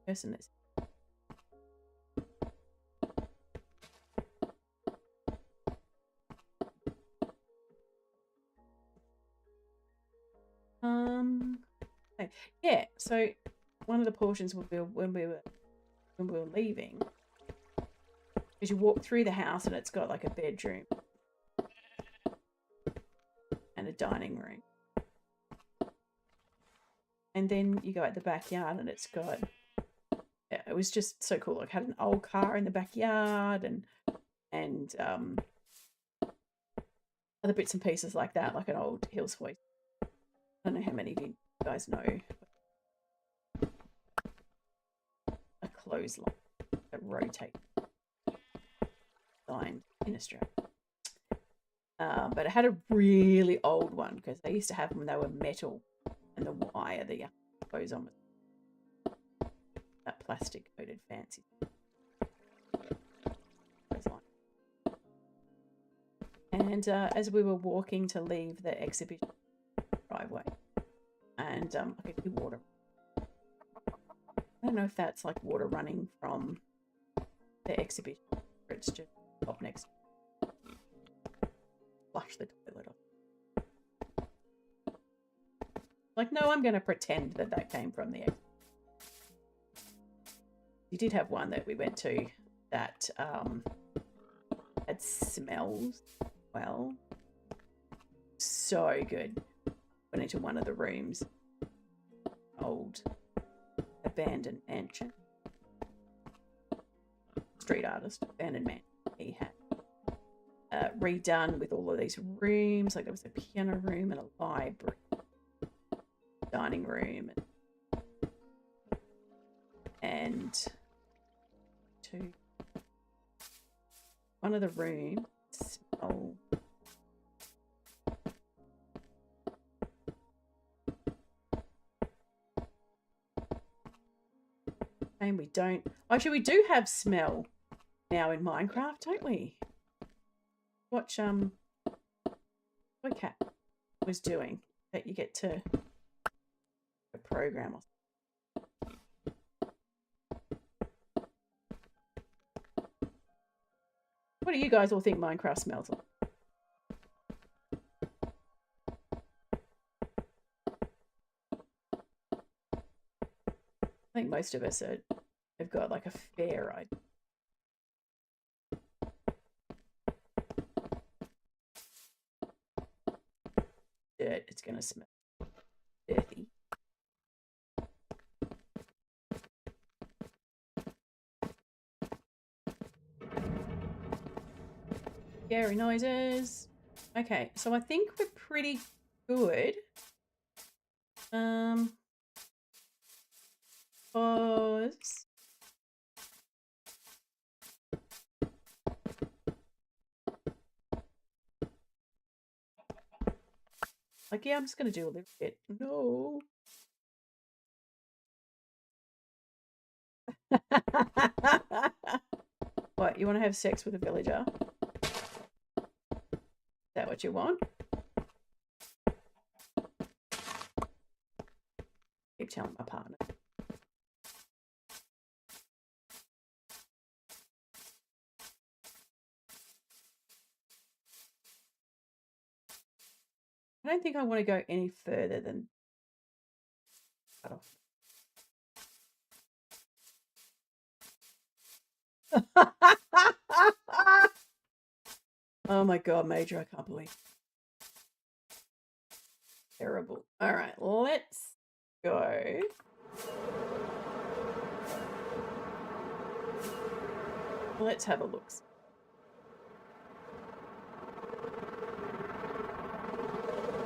S1: Person is. Okay. Yeah. So one of the portions will be when we were leaving, because you walk through the house and it's got like a bedroom and a dining room, and then you go at the backyard and it's got. Yeah, it was just so cool. Like, had an old car in the backyard and other bits and pieces like that, like an old Hills hoist. I don't know how many of you guys know. A clothesline that rotates designed in Australia. But it had a really old one because they used to have them when they were metal and the wire that you close on was that plastic coated fancy. And as we were walking to leave the exhibition driveway, and I could hear water. I don't know if that's like water running from the exhibition or it's just up next. Flush the toilet off. Like, no, I'm going to pretend that came from the exhibition. You did have one that we went to that had smells well. So good. Went into one of the rooms. Old abandoned mansion. Street artist, abandoned man. He had redone with all of these rooms. Like there was a piano room and a library, dining room, and two. One of the rooms smell. And we don't. Actually, we do have smell now in Minecraft, don't we? Watch what Cat was doing that you get to a program or what do you guys all think Minecraft smells like? I think most of us have got like a fair idea. Dirt, it's gonna smell dirty. Scary noises. Okay, so I think we're pretty good. Pause. Like, yeah, I'm just gonna do a little bit. No. What, you want to have sex with a villager? Is that what you want? Keep telling my partner. I don't think I want to go any further than cut off. Oh my god, Major, I can't believe. Terrible. All right, let's go. Let's have a look.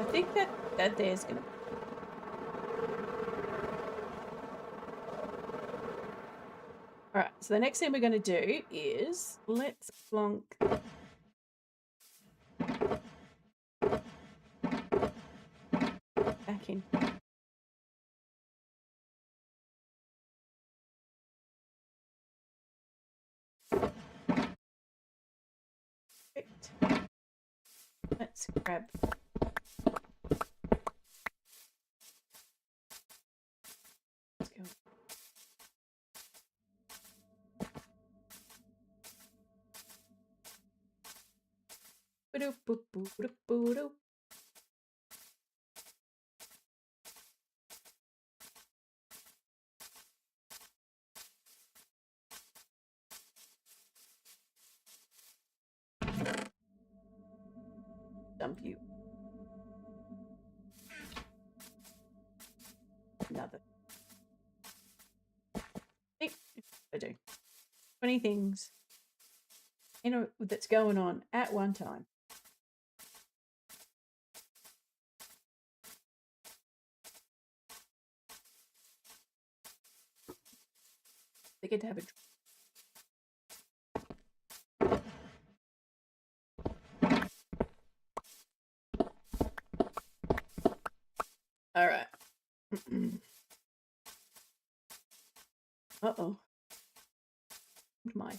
S1: I think that there's gonna. All right, so the next thing we're going to do is let's plonk back in. Perfect. Let's grab. Let's go. Dump you. Another. I do 20 things that's going on at one time. They get to have a. All right. Uh-oh. My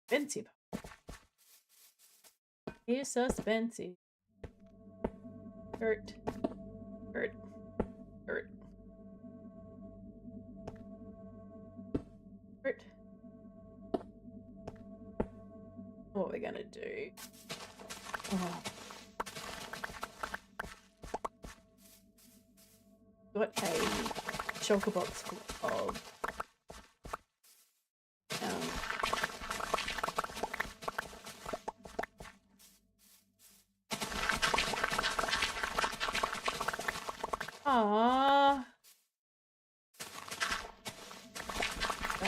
S1: expensive. It's expensive. Hurt. Hurt. Hurt. Hurt. What are we gonna do? Oh. Got a shulker box full of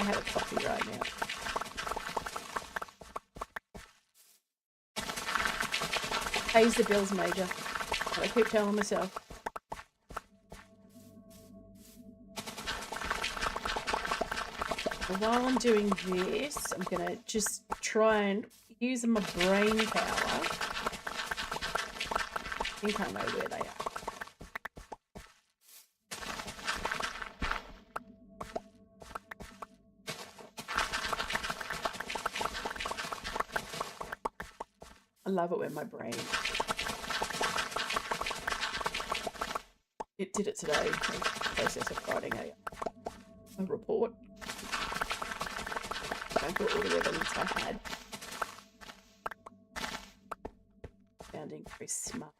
S1: have a coffee right now. Pays the bills, Major. I keep telling myself. So while I'm doing this, I'm gonna just try and use my brain power. I think I know where they are. I love it when my brain... It did it today. I was in the process of writing a report. Going through all the evidence I had. Sounding very smart.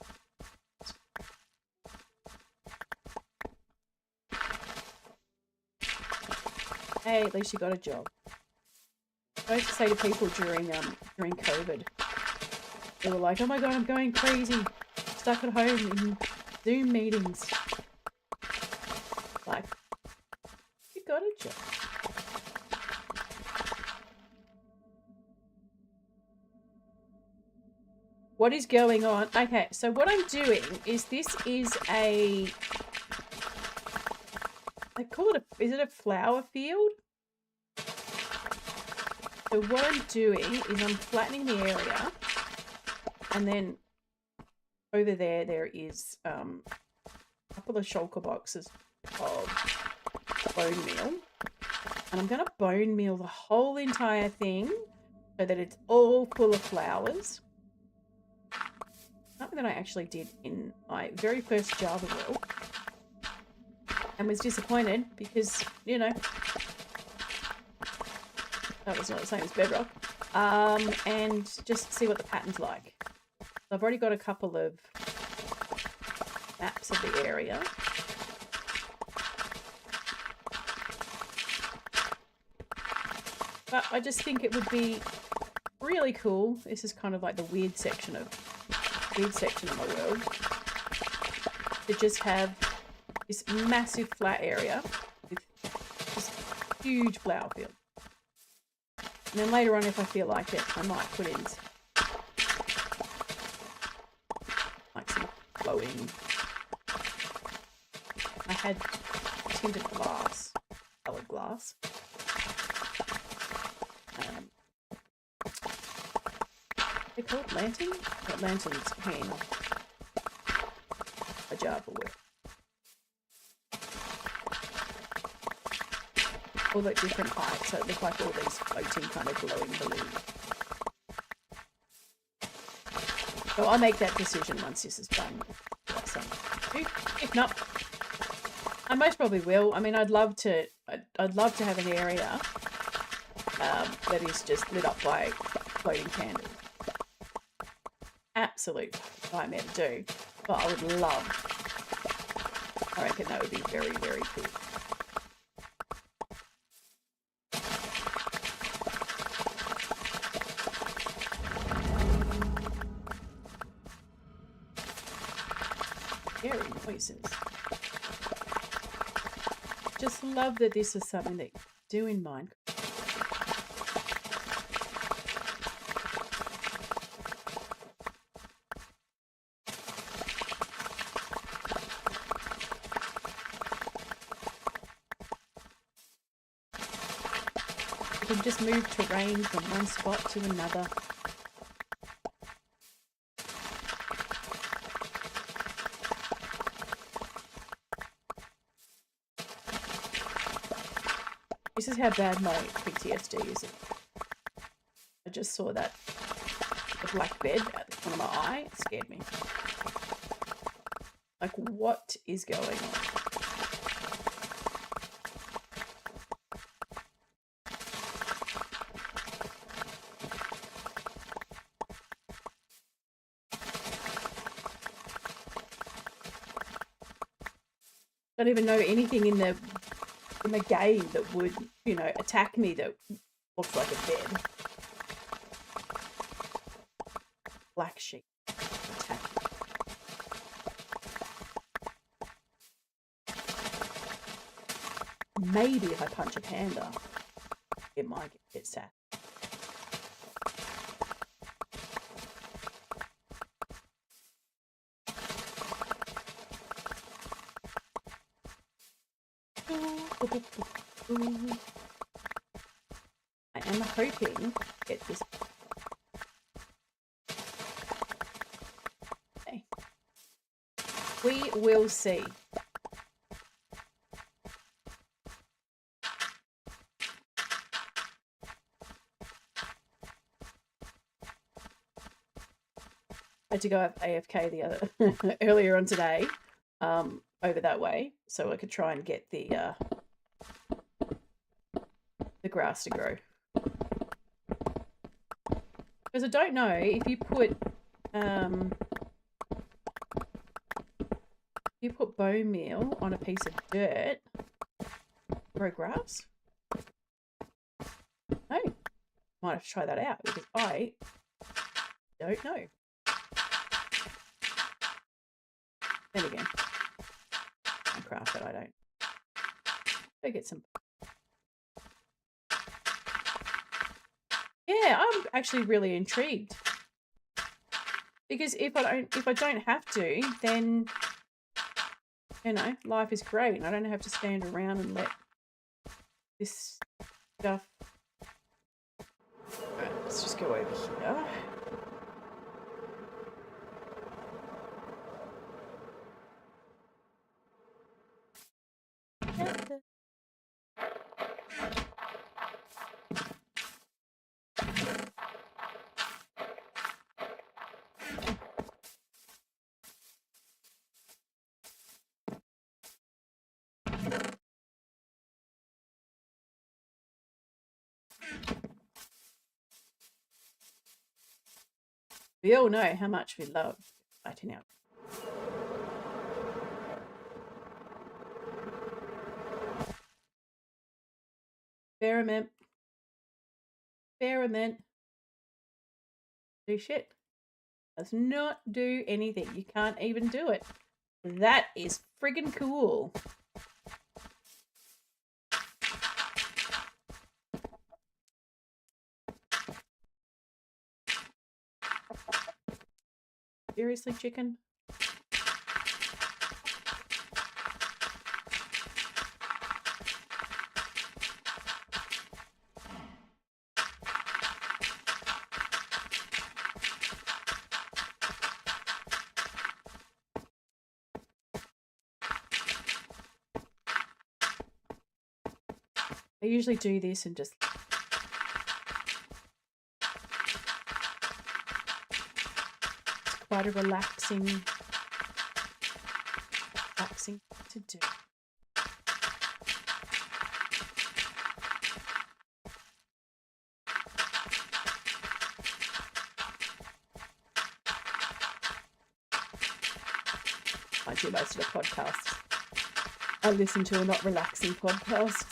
S1: Hey, at least you got a job. I used to say to people during COVID, they were like, "Oh my god, I'm going crazy, stuck at home in Zoom meetings." Like, you got a job. What is going on? Okay, so what I'm doing is this is a... I call it a... Is it a flower field? So what I'm doing is I'm flattening the area, and then over there is a couple of shulker boxes of bone meal, and I'm going to bone meal the whole entire thing so that it's all full of flowers. Something that I actually did in my very first Java world and was disappointed because, you know, that was not the same as Bedrock. And just see what the pattern's like. So I've already got a couple of maps of the area. But I just think it would be really cool. This is kind of like the weird section of my world. To just have this massive flat area with this huge flower field. And then later on, if I feel like it, I might put in like some glowing. I had tinted glass, coloured glass. They call it lantern? Not lanterns hang a Java work. All at different heights, so it looked like all these floating kind of glowing balloons. So I'll make that decision once this is done. If not, I most probably will. I mean, I'd love to have an area that is just lit up by floating candles. Absolute nightmare to do, but I would love. I reckon that would be very, very cool. Scary noises. Just love that this is something that you do in Minecraft. You can just move terrain from one spot to another. This is how bad my PTSD is. I just saw that the black bed at the corner of my eye. It scared me. Like, what is going on? Don't even know anything in the game that would, you know, attack me that looks like a bed. Black sheep attack me. Maybe if I punch a panda. it might get a bit sad. I am hoping to get this. Okay. We will see. I had to go up AFK the other earlier on today, over that way, so I could try and get the grass to grow. Because I don't know if you put bone meal on a piece of dirt, grow grass. No, might have to try that out because I don't know. Then again, Minecraft, but I don't. Go get some. Yeah, I'm actually really intrigued because if I don't have to, then you know, life is great, and I don't have to stand around and let this stuff. Right, let's just go over here. We all know how much we love lighting out. Experiment. Do shit. Does not do anything. You can't even do it. That is friggin' cool. Seriously, chicken? I usually do this and just it's quite a relaxing to do. I do most of the podcasts I listen to are not relaxing podcasts.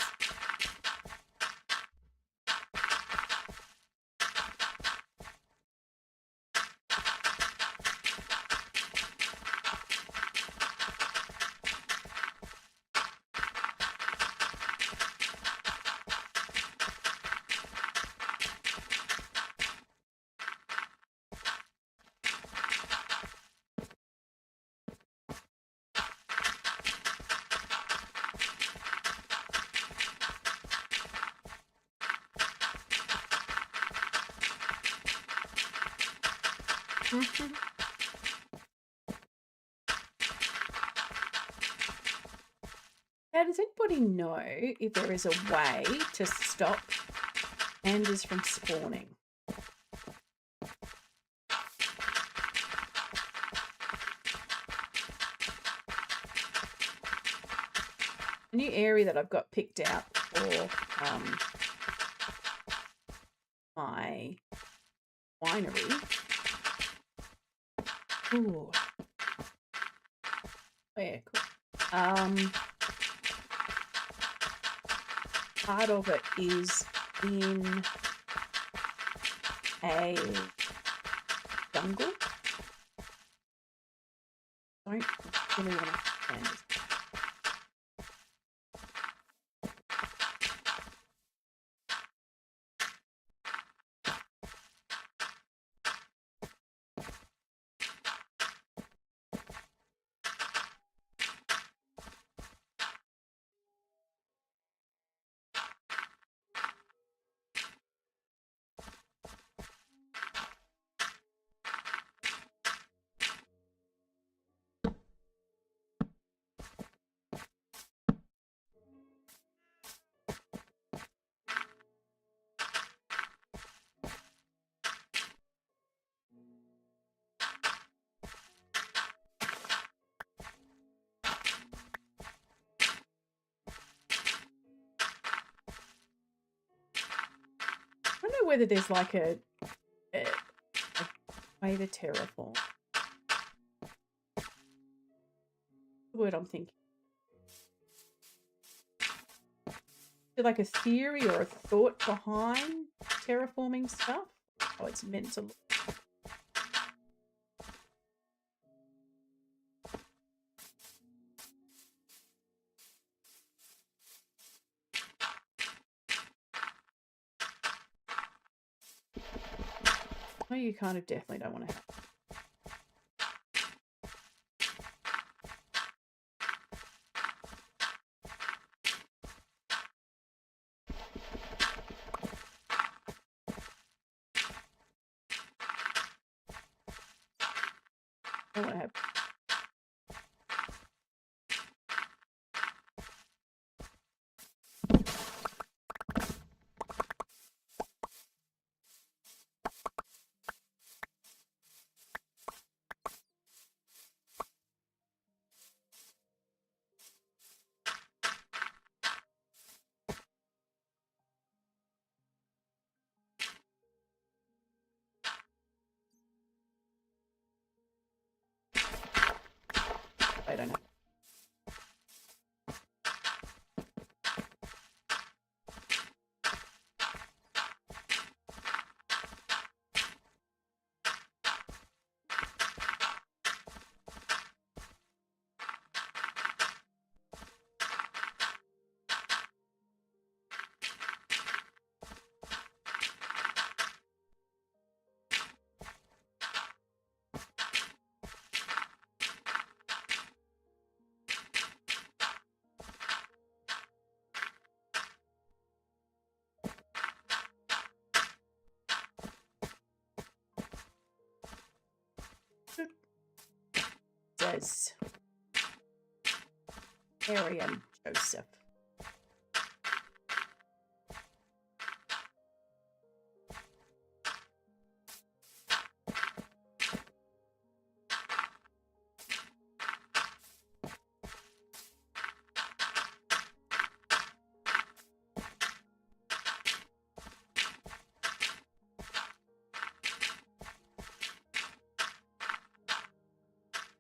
S1: Now, does anybody know if there is a way to stop pandas from spawning? A new area that I've got picked out for my winery. Ooh. Oh yeah, cool. Part of it is in a jungle. Don't really want to stand this. whether there's like a way to terraform. The word I'm thinking. Is there like a theory or a thought behind terraforming stuff? Oh, it's meant to look. Oh, you kind of definitely don't want to have. I want to have. I don't know. Says Harry and Joseph.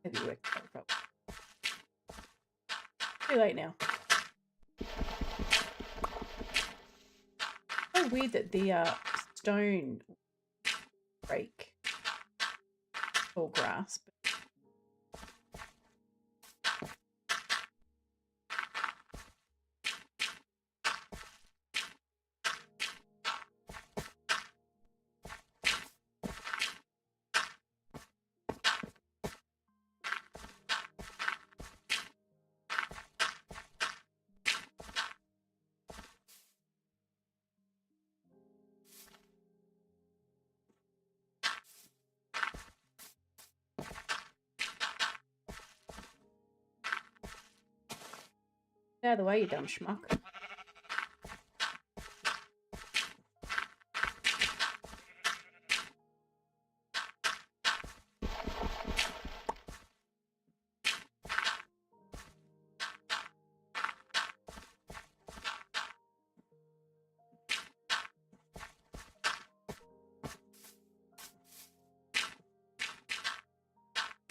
S1: Maybe work out a problem. Too late now. So weird that the stone break tall grass. Get out of the way, you dumb schmuck.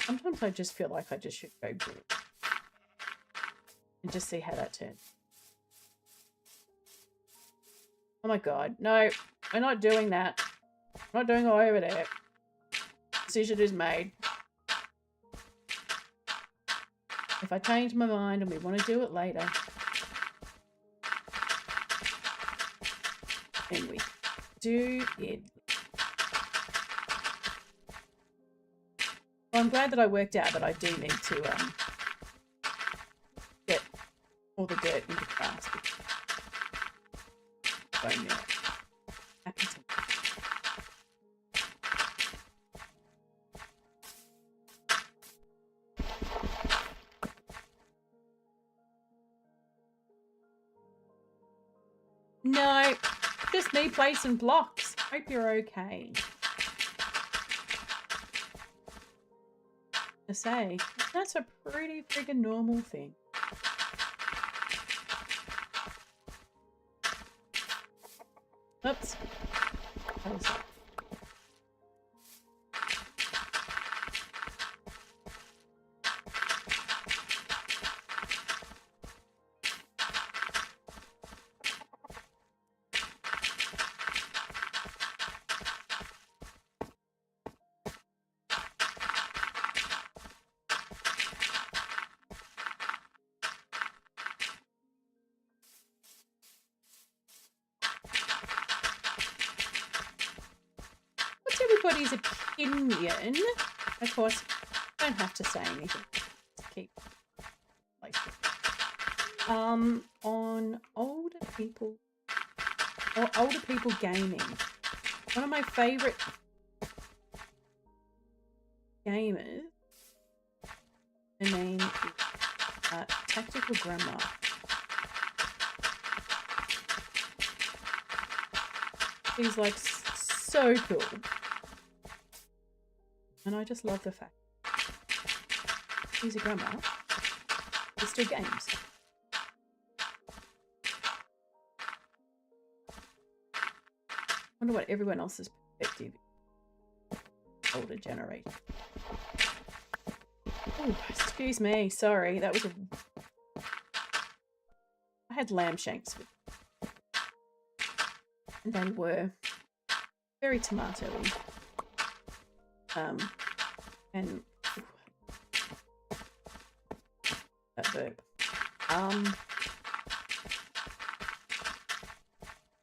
S1: Sometimes I just feel like I just should go blue and just see how that turns. Oh my god, no, we're not doing that. We're not doing it over there. Decision is made. If I change my mind and we want to do it later, then we do it. Well, I'm glad that I worked out that I do need to get all the dirt into the grass. Bone meal. Happy to. No, just me placing blocks. Hope you're okay. To say, that's a pretty friggin' normal thing. Oops. What is that? What's everybody's opinion? Of course, don't have to say anything. Just keep like on older people or older people gaming. One of my favorite gamers, her name is Tactical Grandma. She's like so cool. And I just love the fact she's a grandma. She still games. Wonder what everyone else's perspective is. Older generation. Oh, excuse me. Sorry, that was a. I had lamb shanks with. And they were very tomatoey. And that burp.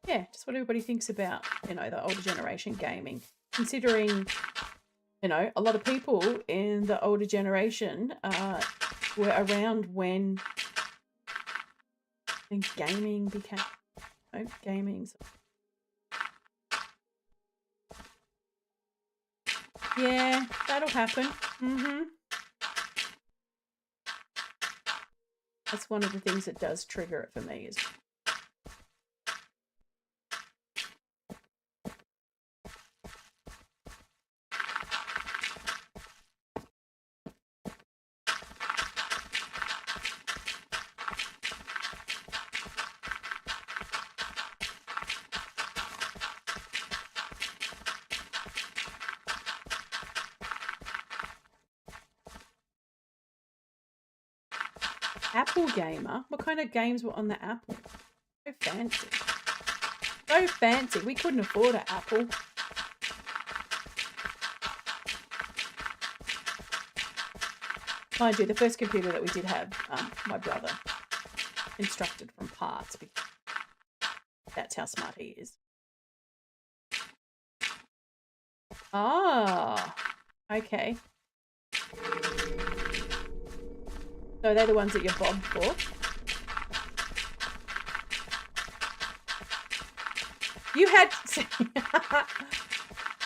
S1: Yeah, just what everybody thinks about, you know, the older generation gaming. Considering, you know, a lot of people in the older generation were around when gaming became, you know, gaming. Yeah, that'll happen. Mm-hmm. That's one of the things that does trigger it for me is Apple gamer. What kind of games were on the Apple? So fancy. So fancy. We couldn't afford an Apple. Mind you, the first computer that we did have, my brother instructed from parts because that's how smart he is. Ah, okay. So they're the ones that you're bobbed for. You had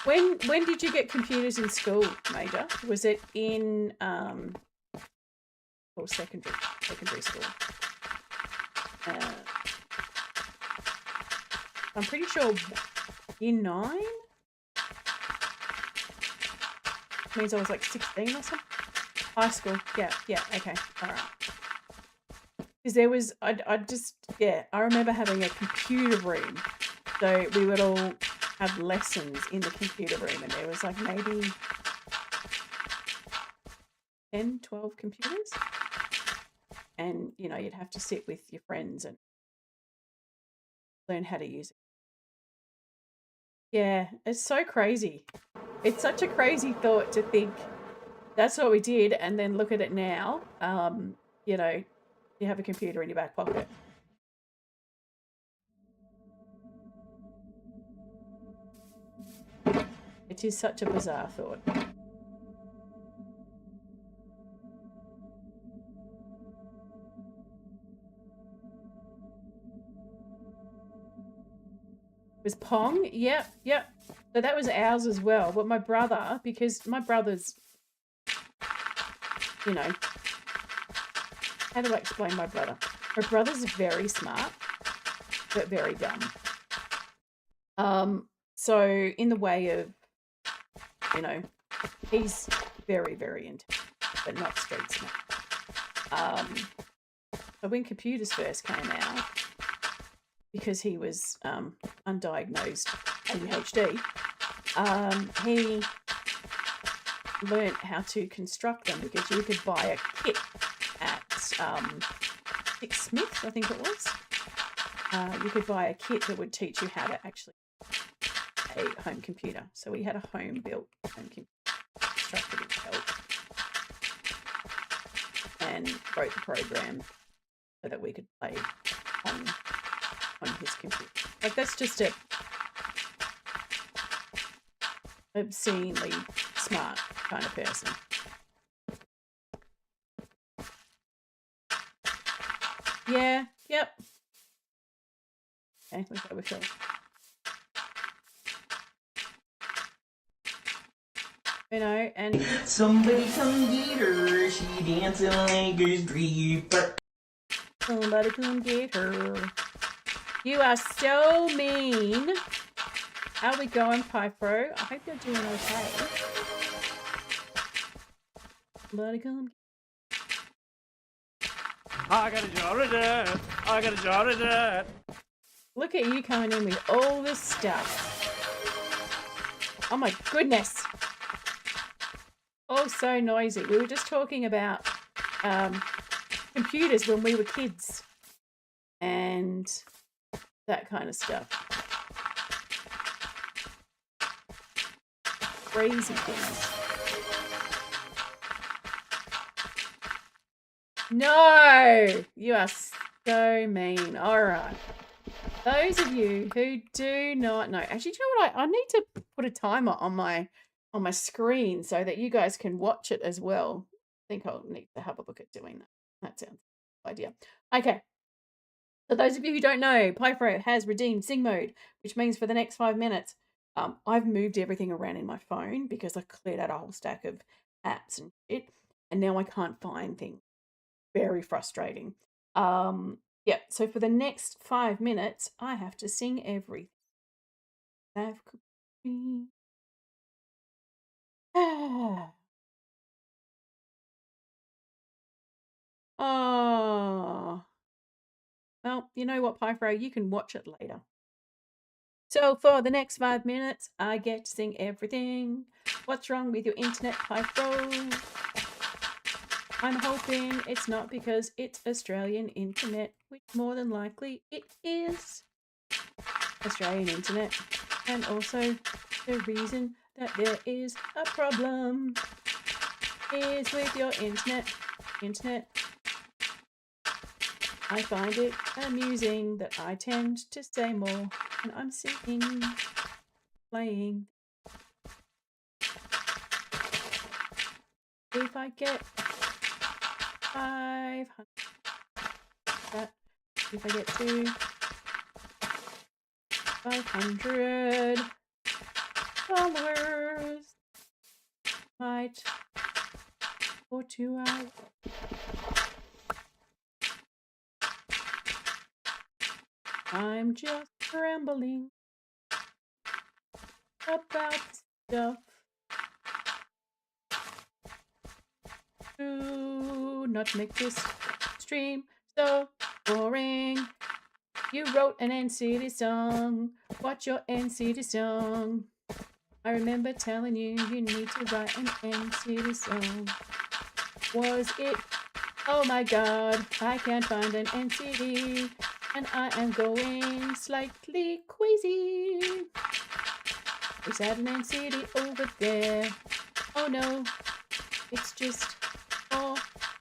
S1: when did you get computers in school, Major? Was it in or secondary school? I'm pretty sure year 9 means I was like 16 or something. High school, yeah, okay, all right. Because there was, I remember having a computer room, so we would all have lessons in the computer room, and there was like maybe 10, 12 computers, and you know you'd have to sit with your friends and learn how to use it. Yeah, it's so crazy. It's such a crazy thought to think. That's what we did, and then look at it now. You know, you have a computer in your back pocket. It is such a bizarre thought. It was Pong? Yep. So that was ours as well. But my brother, because my brother's, you know, how do I explain my brother? My brother's very smart, but very dumb. So in the way of, you know, he's very, very intelligent, but not street smart. So when computers first came out, because he was undiagnosed ADHD, he learned how to construct them because you could buy a kit at Dick Smith, I think it was. You could buy a kit that would teach you how to actually a home computer. So we had a home-built home computer constructed himself and wrote the program so that we could play on his computer. Like, that's just a obscenely smart kind of person. Yeah, yep. Okay, let's go with Phil. You know, and
S7: somebody come get her, she dancing like a stripper.
S1: Somebody come get her. You are so mean. How we going, Pypro? I hope you're doing okay. Somebody come.
S5: I got a jar of that. I got a jar of that.
S1: Look at you coming in with all this stuff. Oh my goodness. Oh, so noisy. We were just talking about computers when we were kids and that kind of stuff. Crazy things. No! You are so mean. All right. Those of you who do not know, actually, do you know what? I need to put a timer on my screen so that you guys can watch it as well. I think I'll need to have a look at doing that. That sounds like an idea. Okay. So those of you who don't know, Pypro has redeemed Sing Mode, which means for the next 5 minutes, I've moved everything around in my phone because I cleared out a whole stack of apps and shit, and now I can't find things. Very frustrating. Yeah, so for the next 5 minutes, I have to sing everything. Oh. Well, you know what, Pypro? You can watch it later. So for the next 5 minutes, I get to sing everything. What's wrong with your internet, Pypro? I'm hoping it's not because it's Australian internet, which more than likely it is Australian internet. And also the reason that there is a problem is with your internet. I find it amusing that I tend to say more when I'm singing, playing. If I get 500, if I get to 500 followers, might for 2 hours. I'm just rambling about stuff. Do not make this stream so boring. You wrote an NCT song. What's your NCT song? I remember telling you you need to write an NCT song. Was it? Oh my god, I can't find an NCT. And I am going slightly crazy. Is that an NCT over there? Oh no, it's just all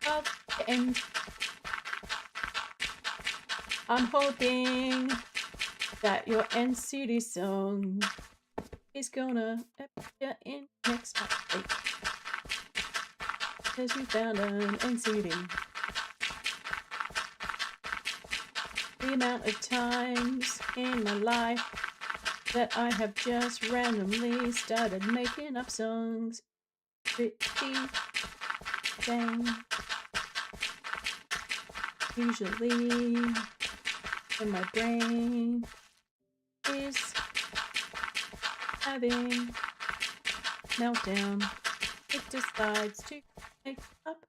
S1: of the end. I'm hoping that your NCT song is gonna appear in next update. Because you found an NCT. The amount of times in my life that I have just randomly started making up songs. Pretty dang. Usually when my brain is having meltdown, it decides to make up.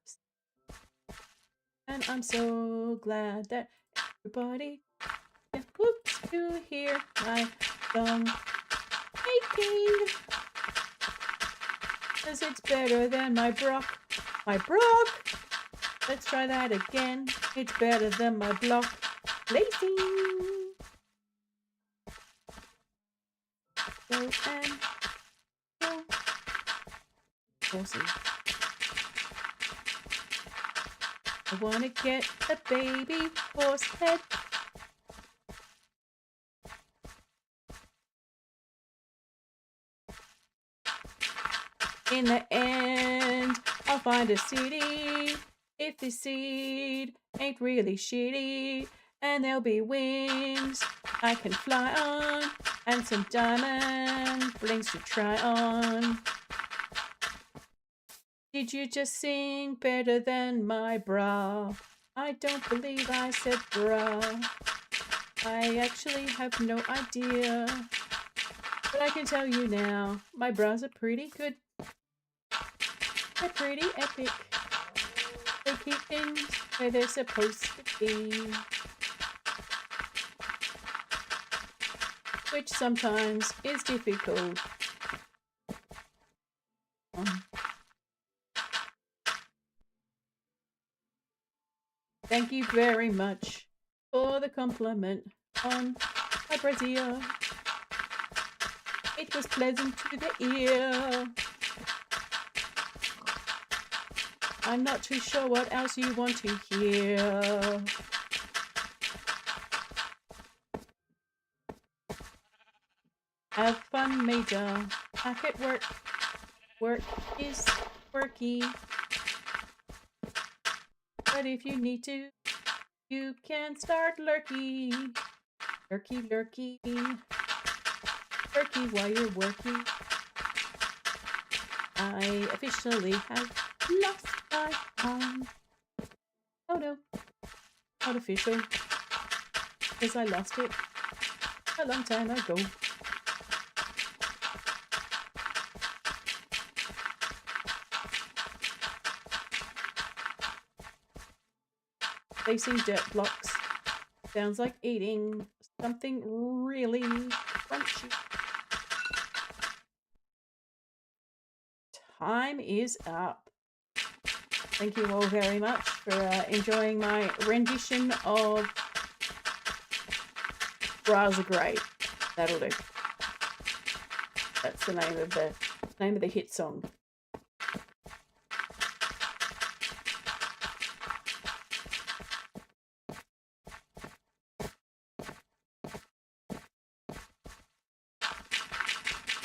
S1: And I'm so glad that everybody gets to hear my song. lacing. 'Cause it's better than my Brock. My Brock! Let's try that again. It's better than my block. Lacing. Go and go. Awesome. I wanna get a baby horse head. In the end, I'll find a city. If this seed ain't really shitty, and there'll be wings I can fly on, and some diamond rings to try on. Did you just sing better than my bra? I don't believe I said bra. I actually have no idea. But I can tell you now, my bras are pretty good. They're pretty epic. They keep things where they're supposed to be. Which sometimes is difficult. Thank you very much for the compliment on my brassiere. It was pleasant to the ear. I'm not too sure what else you want to hear. Have fun, Major. Back at work. Work is worky. But if you need to, you can start lurky. Lurky, lurky. Lurky while you're working. I officially have lost my mind. Oh no. Not official. Because I lost it a long time ago. Facing dirt blocks sounds like eating something really crunchy. Time is up. Thank you all very much for enjoying my rendition of Bras Are Great. That'll do. That's the name of the hit song.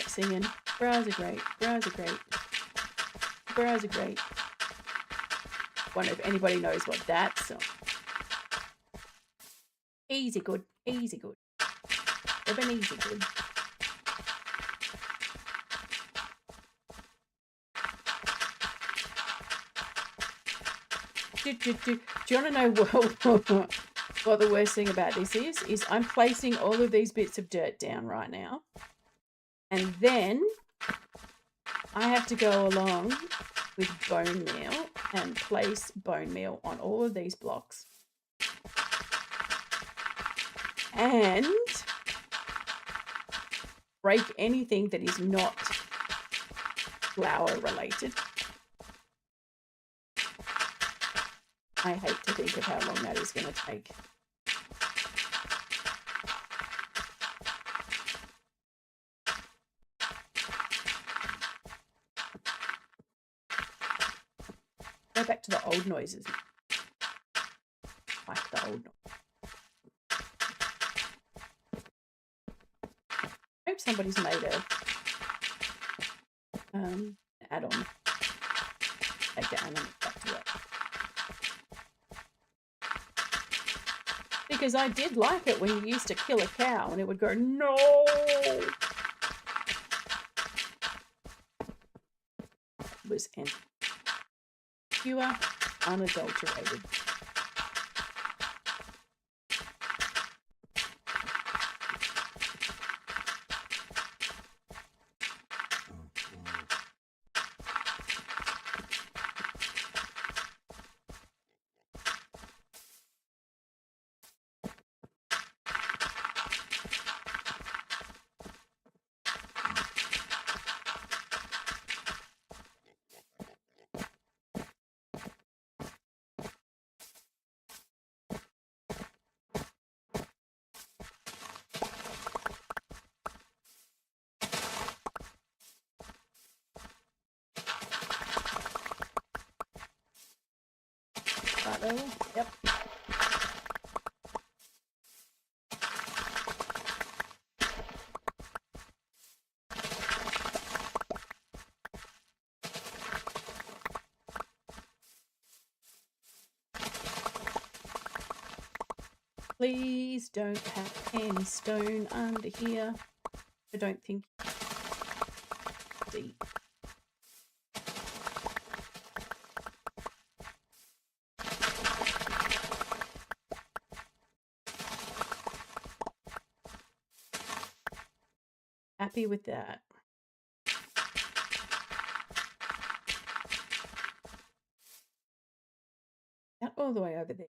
S1: Singing, bras are great, bras are great, bras are great. Wonder if anybody knows what that song. Easy good, easy good. Living easy good. Do you want to know what the worst thing about this is I'm placing all of these bits of dirt down right now. And then I have to go along with bone meal and place bone meal on all of these blocks. And break anything that is not flour related. I hate to think of how long that is going to take. Go back to the old noises. Like the old noise. I hope somebody's made a add-on. Take the animal back to work. Because I did like it when you used to kill a cow and it would go, no! It was pure, unadulterated. Oh, yep. Please don't have any stone under here. I don't think deep. Happy with that. That all the way over there.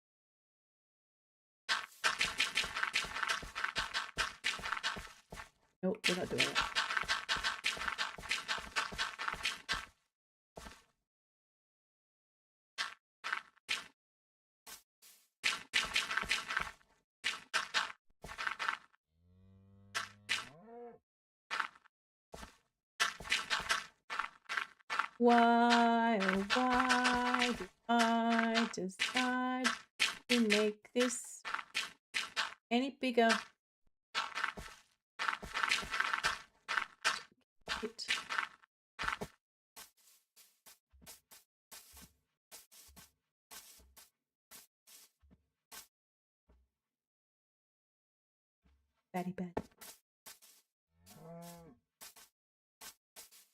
S1: Nope, we're not doing it. Why, oh why did I decide to make this any bigger? It. Batty bad.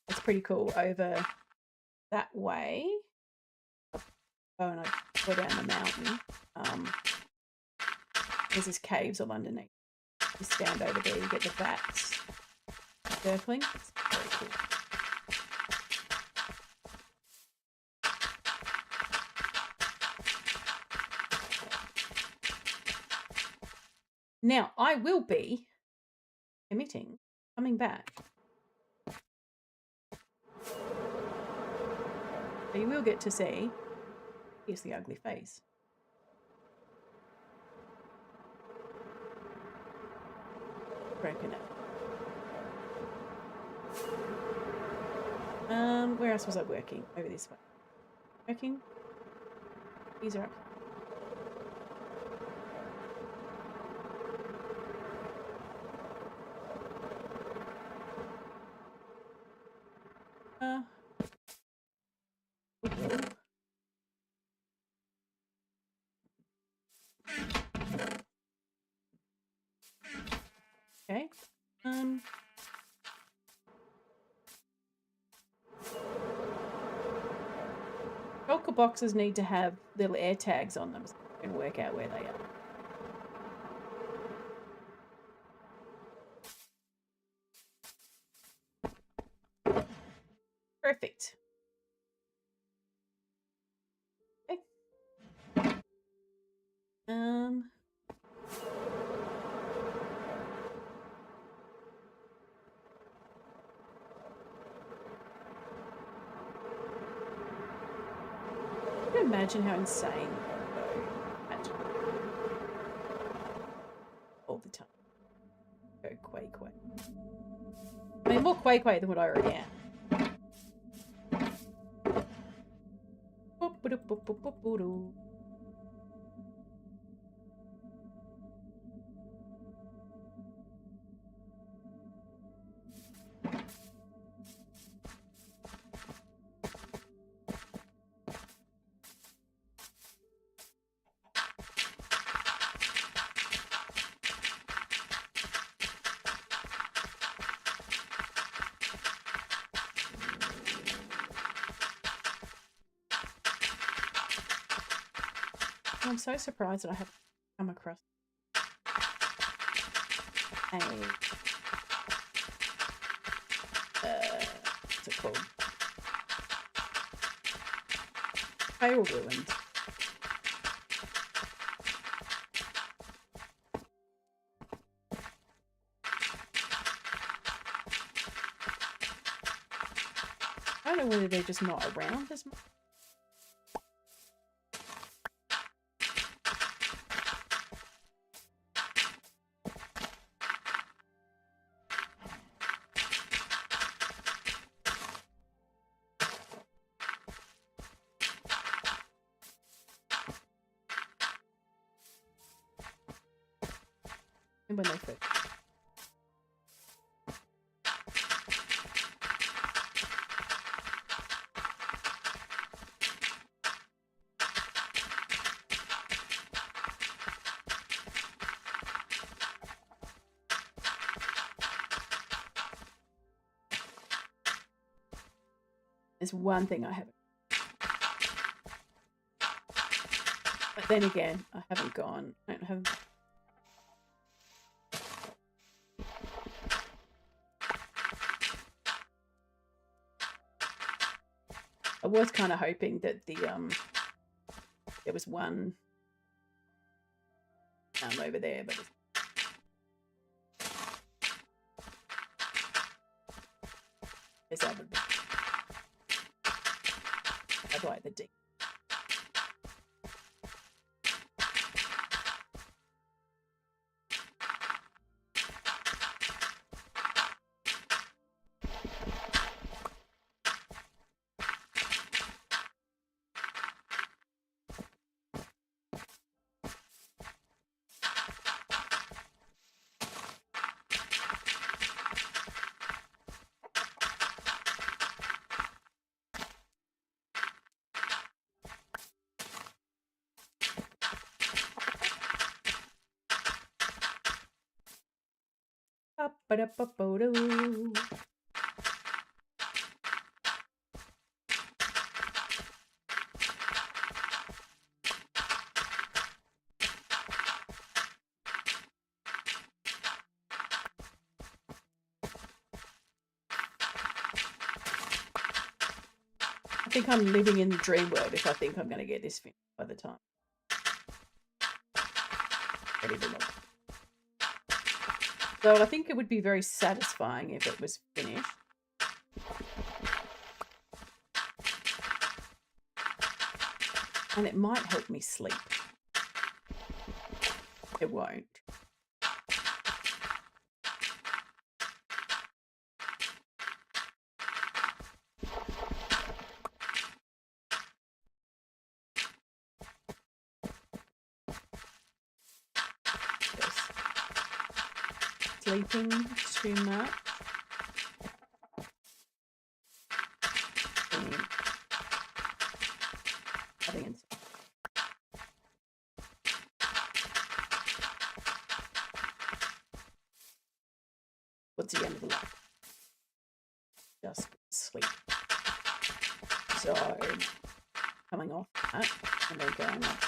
S1: That's pretty cool over that way. Oh, and I go down the mountain. There's these caves all underneath. You stand over there, you get the bats circling. It's very cool. Now, I will be coming back. So you will get to see, here's the ugly face. Broken it. Where else was I working? Over this way. Working? These are up. Okay. Shulker boxes need to have little air tags on them so you can work out where they are. Perfect. Okay. Can you imagine how insane imagine all the time. Go quake. I mean, more quake than what I already am. I'm so surprised that I have come across a what's it called? Pale ruins. I don't know whether they're just not around as much. And when they first. There's one thing I haven't. But then again, I haven't gone. I don't have. I was kind of hoping that the there was one over there, but it's other. I'd like the deep. Ba-da-ba-ba-doo. I think I'm living in the dream world if I think I'm going to get this finished by the time. Ready to look. So I think it would be very satisfying if it was finished. And it might help me sleep. It won't. Sleeping too much. What's the end of the life? Just sleep. So coming off that and then going up.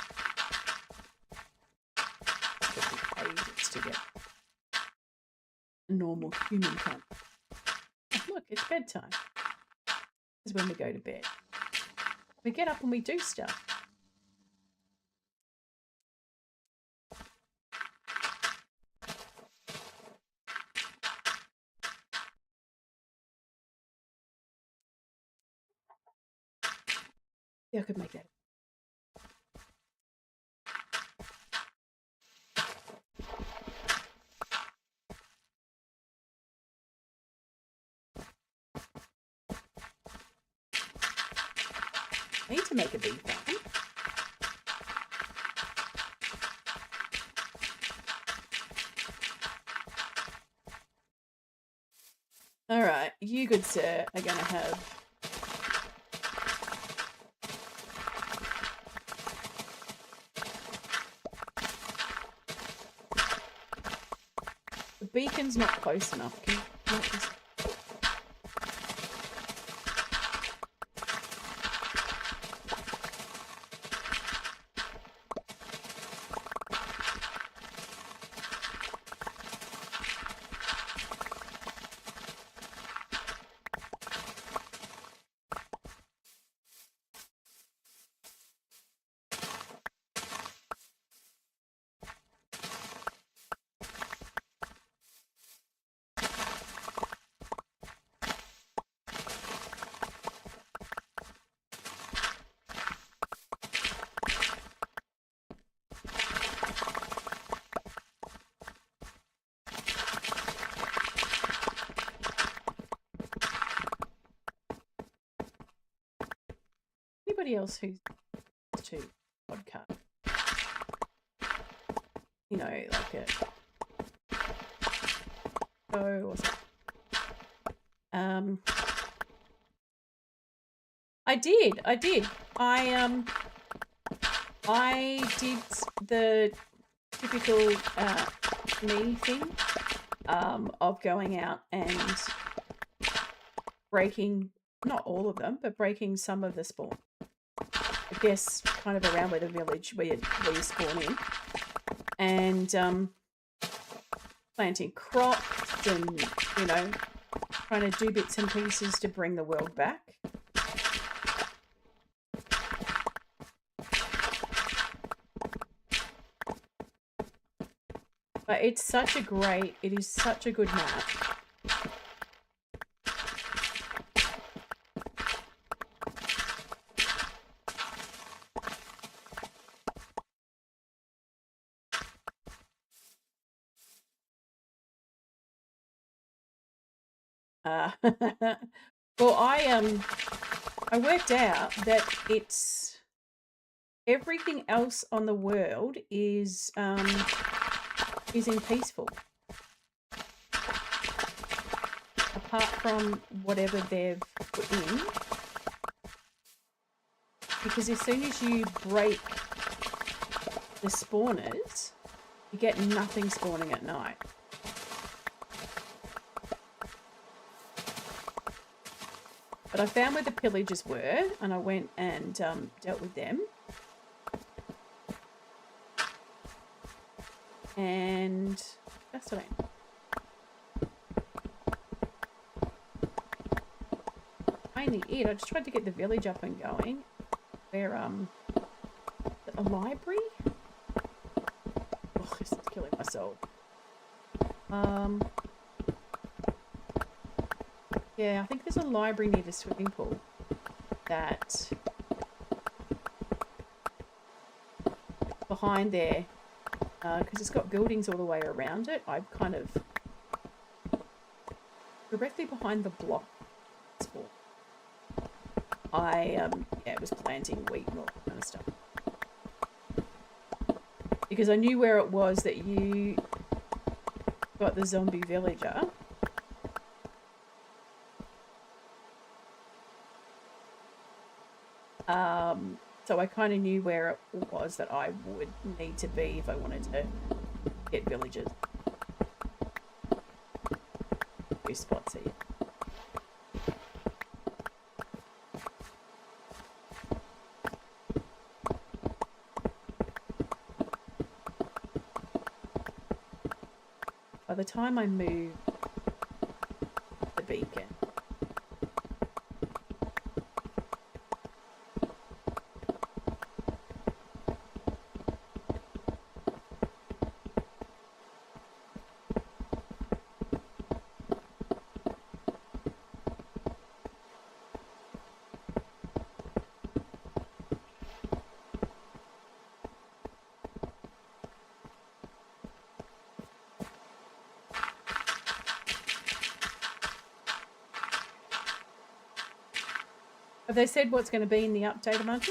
S1: Ages to get a normal human time. Oh, look, it's bedtime. This is when we go to bed. We get up and we do stuff. Yeah, I could make that. I need to make a bee farm. All right, you good sir are going to have the beacon's not close enough. Can you make this? Anybody else who's to podcast, you know, like So I did. I did the typical me thing of going out and breaking, not all of them, but breaking some of the spawn. I guess kind of around where the village where you spawn in, and planting crops and, you know, trying to do bits and pieces to bring the world back. But it is such a good map. Well, I worked out that it's everything else on the world is in peaceful, apart from whatever they've put in, because as soon as you break the spawners, you get nothing spawning at night. But I found where the pillagers were, and I went and dealt with them. And that's what mainly it. I just tried to get the village up and going. Where a library? Oh, this is killing my soul. Yeah, I think there's a library near the swimming pool that behind there, because it's got buildings all the way around it. I've kind of directly behind the block spawn. I was planting wheat and all that kind of stuff, because I knew where it was that you got the zombie villager. So I kind of knew where it was that I would need to be if I wanted to get villagers. 2 spots here. By the time I move the beacon, have they said what's going to be in the update, Amanti?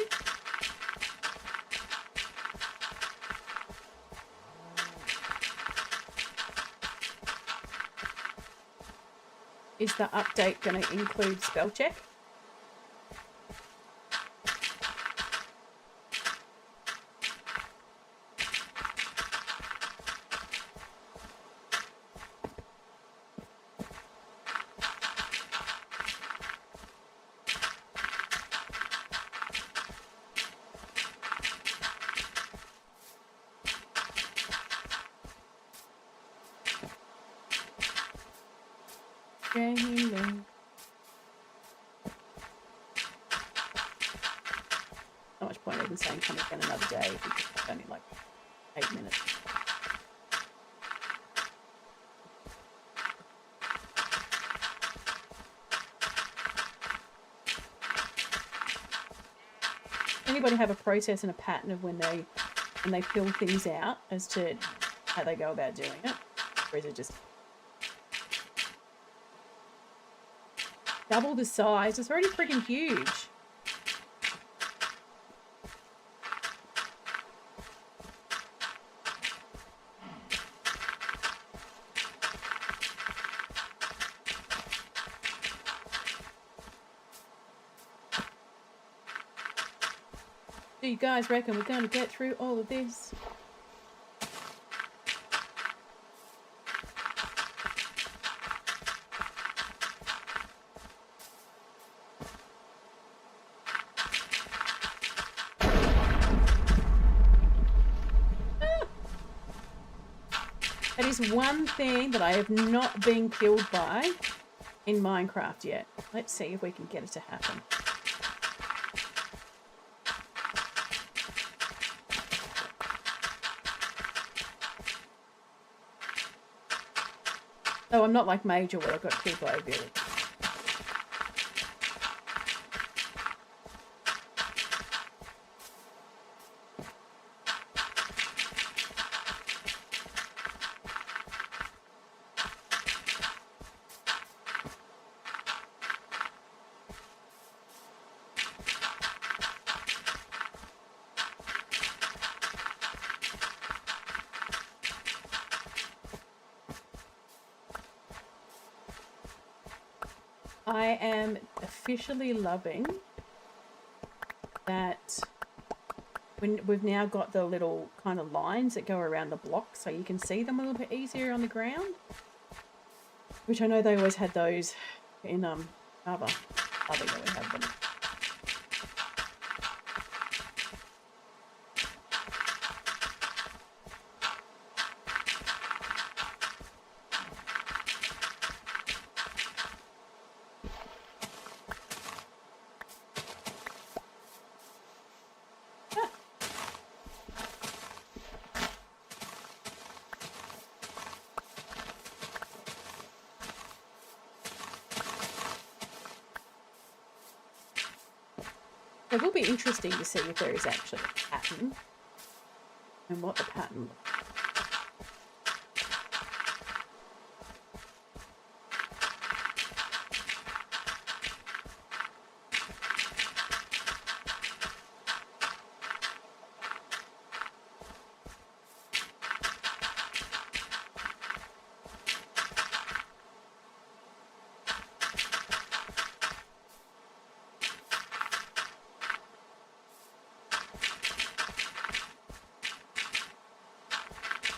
S1: Is the update going to include spell check? Not much point even saying come again another day if it's only like 8 minutes. Anybody have a process and a pattern of when they fill things out as to how they go about doing it? Or is it just double the size? It's already freaking huge. Do you guys reckon we're going to get through all of this? That is one thing that I have not been killed by in Minecraft yet. Let's see if we can get it to happen. Oh, I'm not like Major where I got killed by a village. I am officially loving that when we've now got the little kind of lines that go around the block so you can see them a little bit easier on the ground. Which I know they always had those in Java. I think they would have them. It will be interesting to see if there is actually a pattern and what the pattern looks like.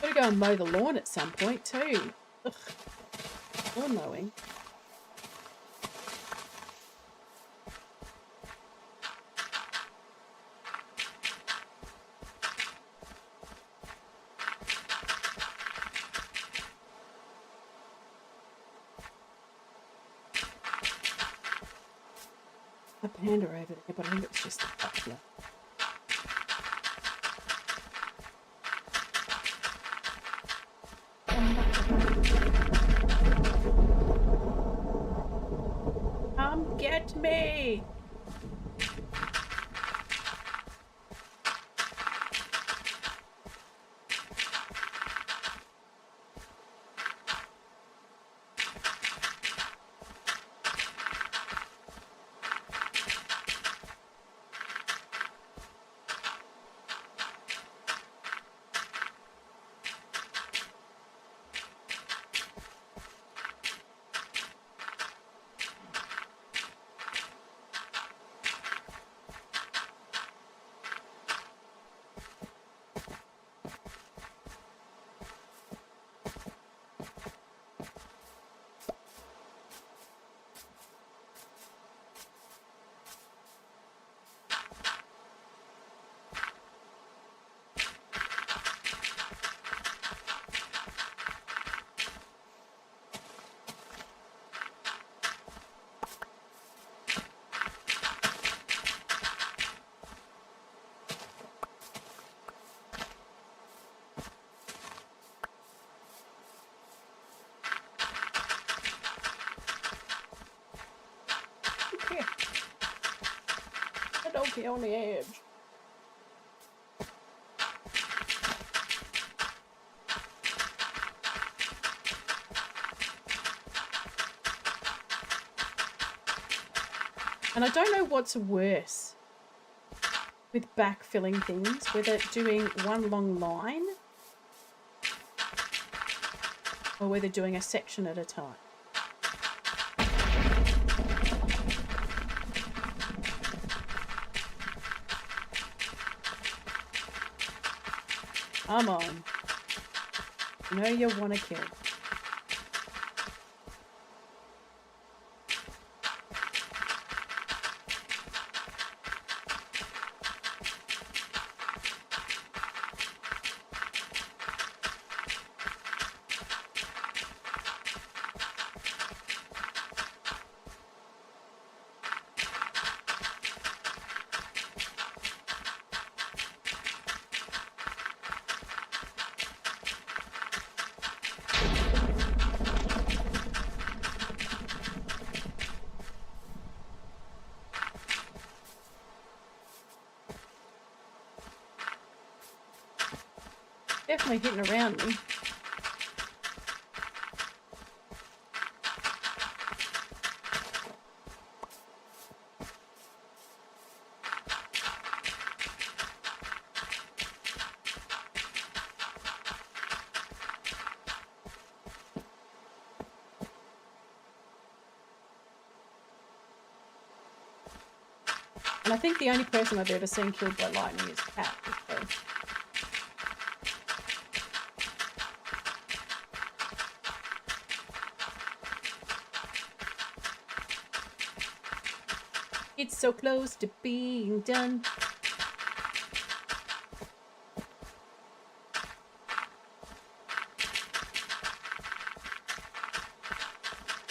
S1: Gotta go and mow the lawn at some point too. Ugh. Lawn mowing. A panda over there, but I think it's just a butler. Come get me! Don't be on the edge. And I don't know what's worse with backfilling things, whether doing one long line or whether doing a section at a time. Come on. You know you want to kill. Definitely hitting around me. And I think the only person I've ever seen killed by lightning is Cat. So. It's so close to being done.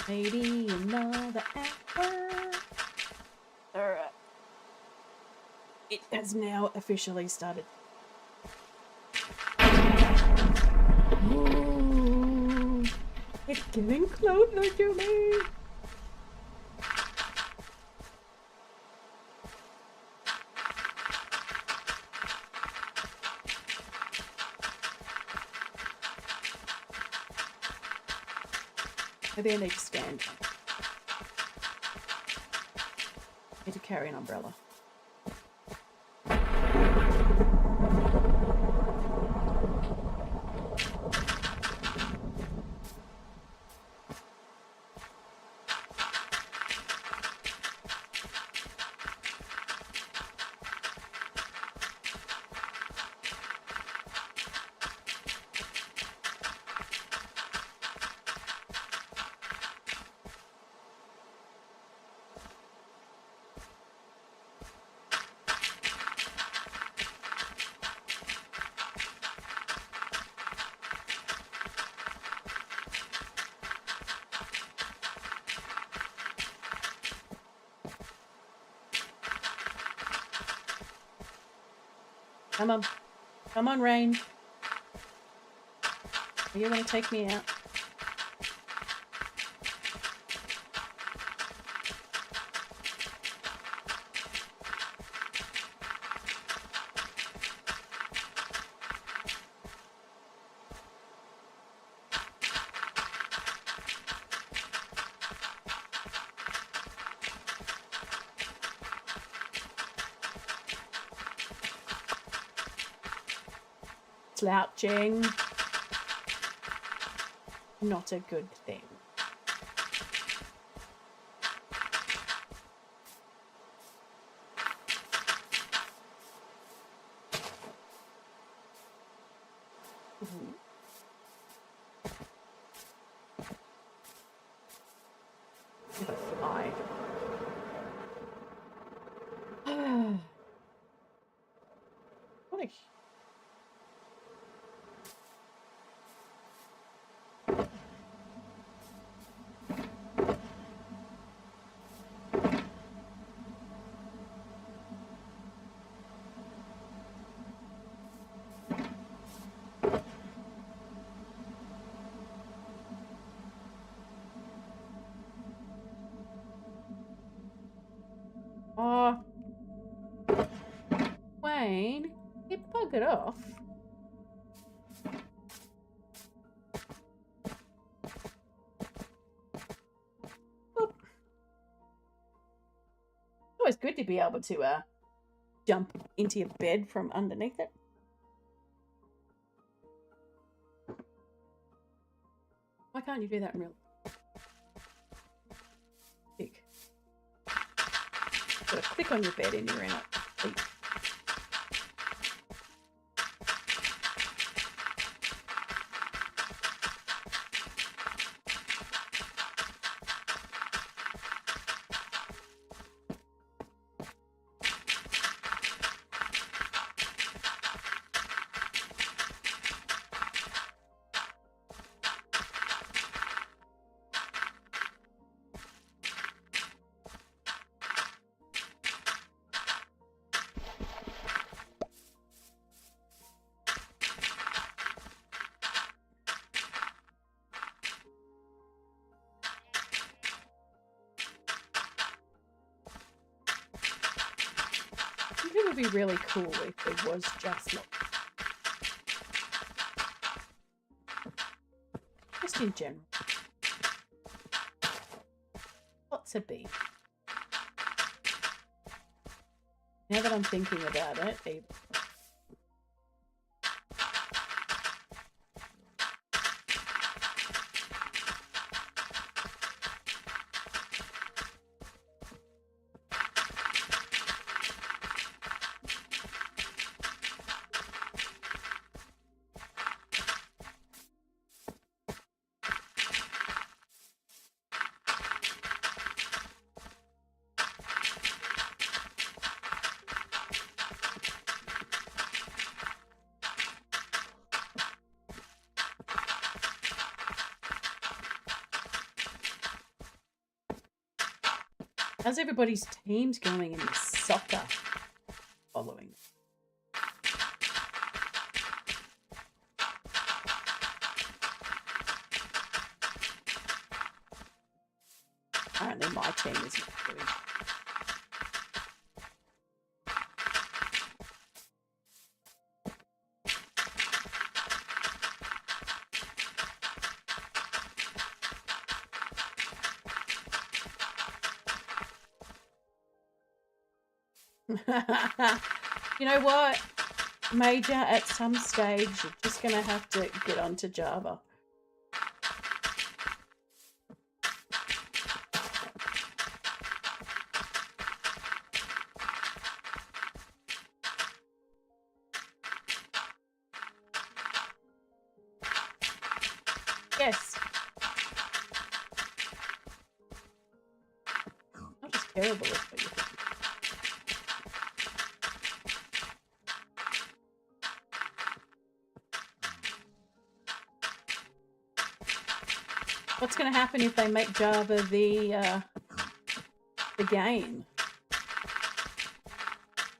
S1: Maybe another hour. Alright. It has now officially started. Ooh, it's getting closer to me. Maybe I need to stand. Need to carry an umbrella. Come on. Come on, rain. Are you going to take me out? Slouching. Not a good thing. Fly. What a Oh, Wayne, you buggered off. Oop. It's always good to be able to jump into your bed from underneath it. Why can't you do that in real? Big. Gotta click on your bed and you're in it. would be really cool if it was just like, just in general. Lots of beef. Now that I'm thinking about it, even how's everybody's teams going in the soccer following? Apparently my team is not good. You know what, Major, at some stage you're just gonna have to get onto Java. Yes. Not as terrible as what you think. What's going to happen if they make Java the game?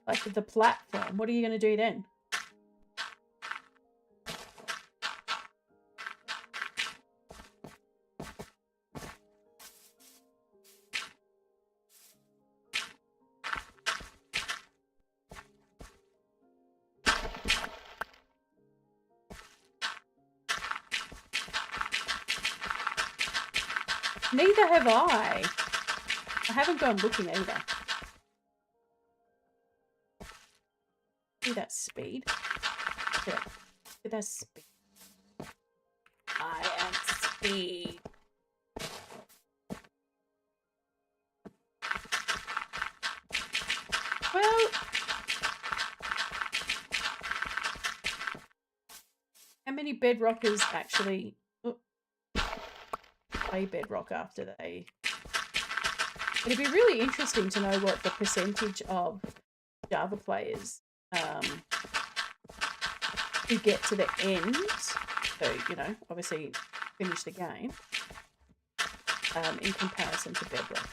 S1: Like the platform, what are you going to do then? Neither have I. I haven't gone looking either. See that speed? Look at that speed. I am speed. Well, how many bedrockers actually play Bedrock after they... It'd be really interesting to know what the percentage of Java players who get to the end, so, you know, obviously finish the game, in comparison to Bedrock.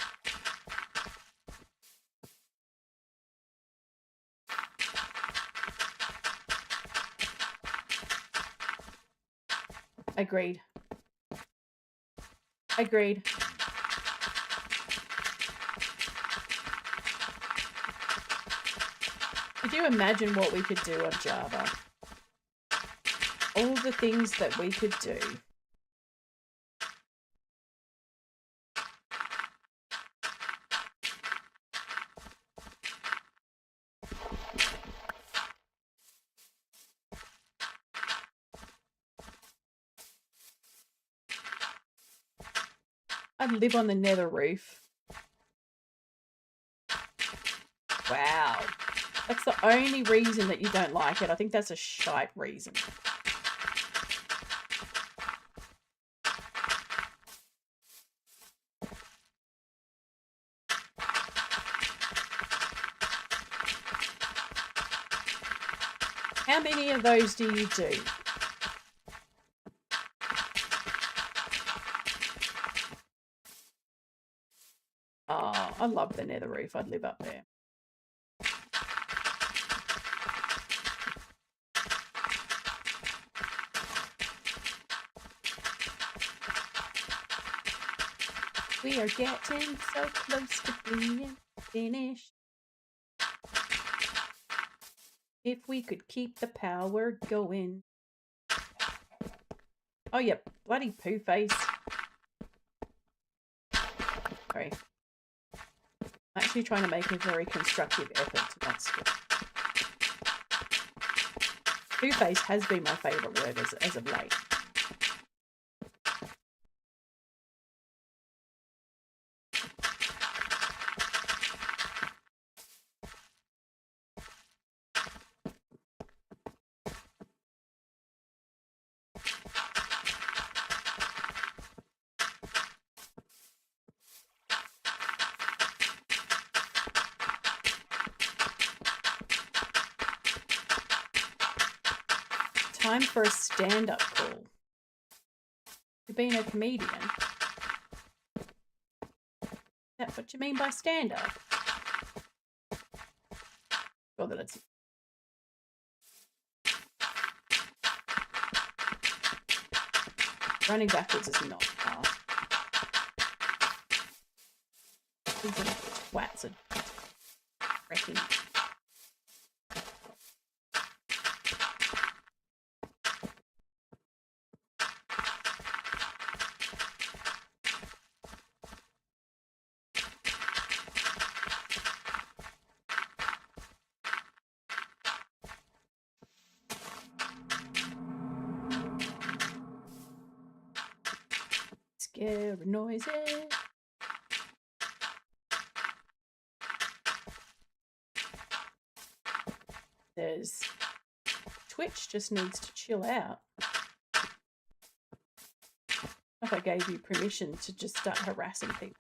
S1: Agreed. Agreed. Could you imagine what we could do on Java? All the things that we could do. I'd live on the nether roof. Wow. That's the only reason that you don't like it. I think that's a shite reason. How many of those do you do? Oh, I love the nether roof. I'd live up there. We are getting so close to being finished. If we could keep the power going. Oh, yeah, bloody poo face. Sorry. I'm actually trying to make a very constructive effort to not skip. Poo face has been my favourite word as of late. Time for a stand-up call. You've been a comedian. That's what you mean by stand-up? Sure that it's... Running backwards is not fast. These little twats are wrecking. Scary noises. There's Twitch just needs to chill out. If I gave you permission to just start harassing people.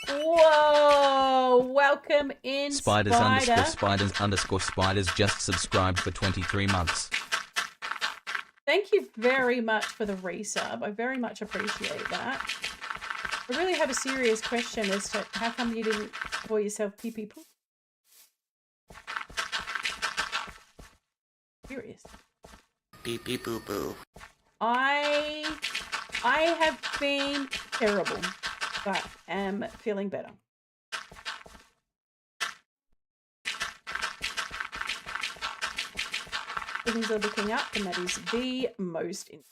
S1: Whoa! Welcome in,
S2: Spiders
S1: Spider.
S2: underscore spiders just subscribed for 23 months.
S1: Thank you very much for the resub. I very much appreciate that. I really have a serious question as to how come you didn't call yourself pee pee poo? Serious.
S7: Pee pee poo poo.
S1: I have been terrible, but am feeling better. Things are looking up, and that is the most important.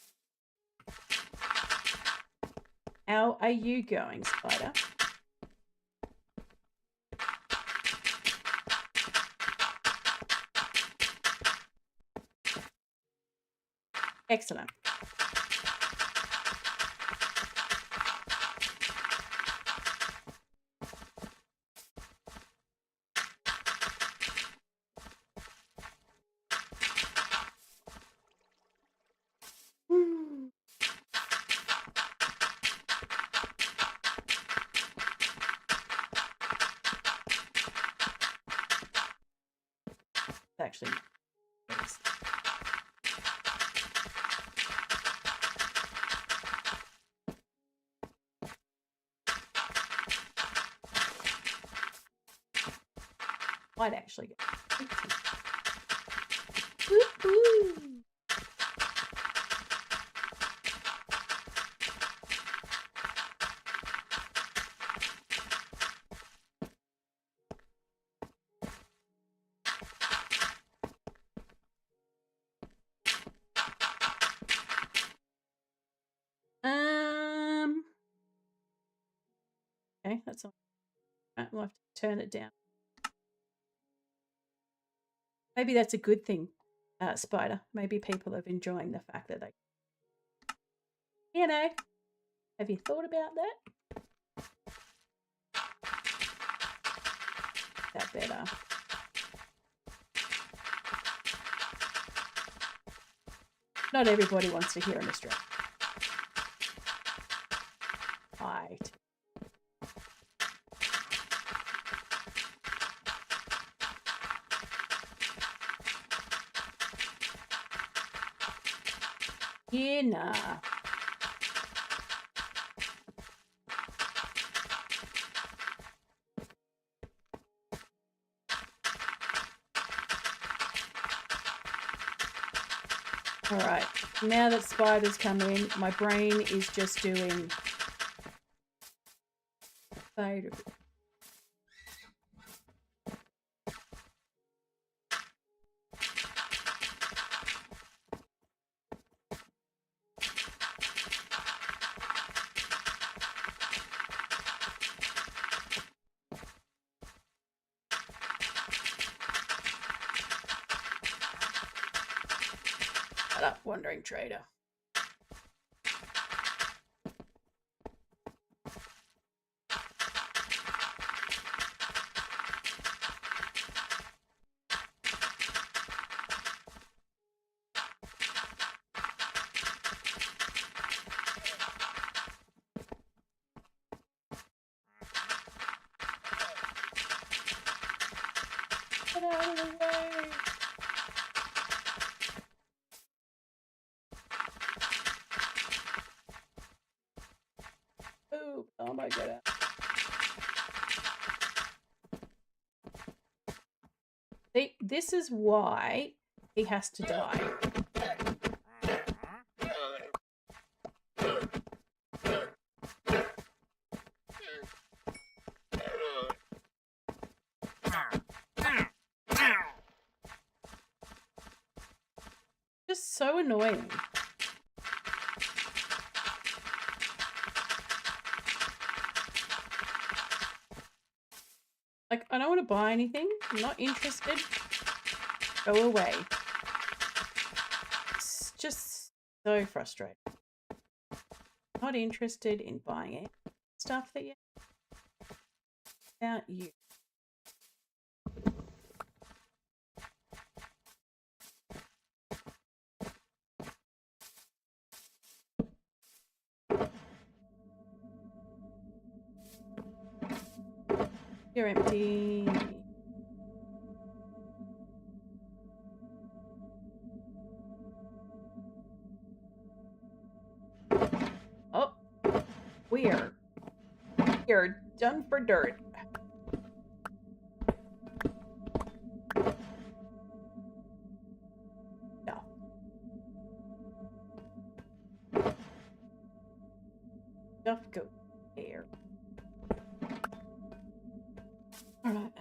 S1: How are you going, Spider? Excellent. Actually, might actually get. Woo-hoo. Okay, that's all right. We'll have to turn it down. Maybe that's a good thing, Spider. Maybe people are enjoying the fact that they, you know, have you thought about that? That better. Not everybody wants to hear an Australian. Right. Yeah, nah. All right, now that Spider's come in, my brain is just doing Spider. Shut up, wandering trader. Get out of the way. Ooh, oh my god. See, this is why he has to die. Just so annoying. Like, I don't want to buy anything. I'm not interested. Go away. It's just so frustrating. Not interested in buying any stuff that you without you. You're empty. Oh, we're done for dirt. No. Stuff go there. All right.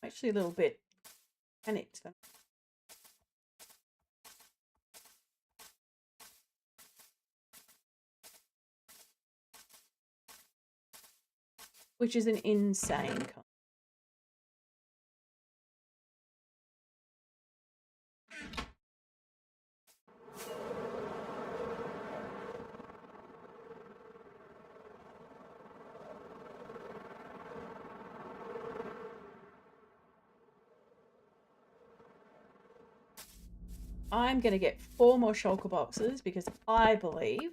S1: Actually, a little bit panicked. Which is an insane con. I'm going to get 4 more shulker boxes because I believe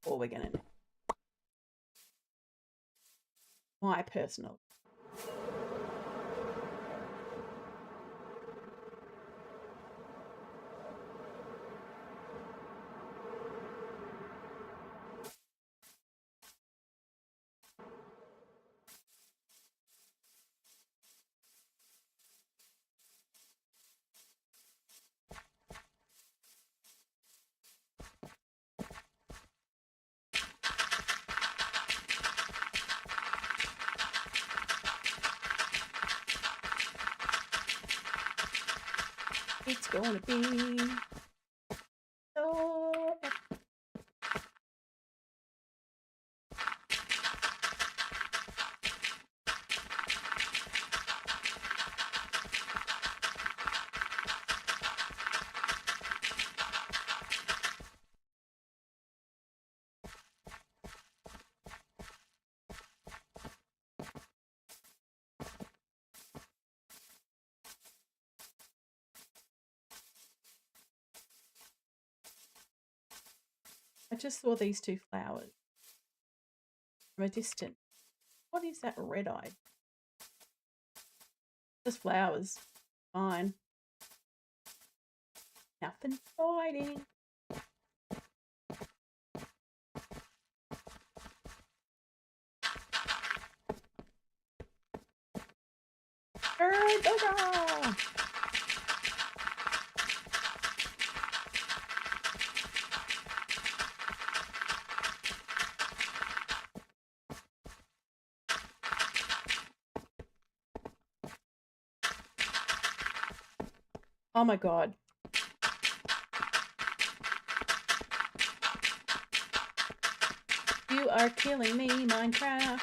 S1: all we're going to need. My personal. It's gonna be so epic. I just saw these 2 flowers from a distance. What is that red-eyed? Just flowers. Fine. Nothing exciting. Oh my god. You are killing me, Minecraft.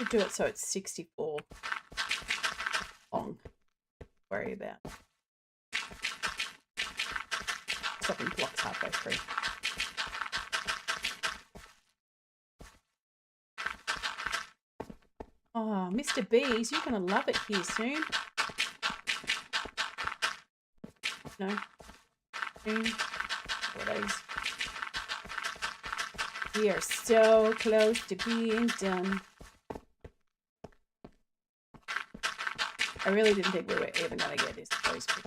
S1: Do it so it's 64 long. Worry about stopping blocks halfway through. Oh, Mr. Bees, you're gonna love it here soon. No. Soon. Holidays. We are so close to being done. I really didn't think we were even going to get this close. Just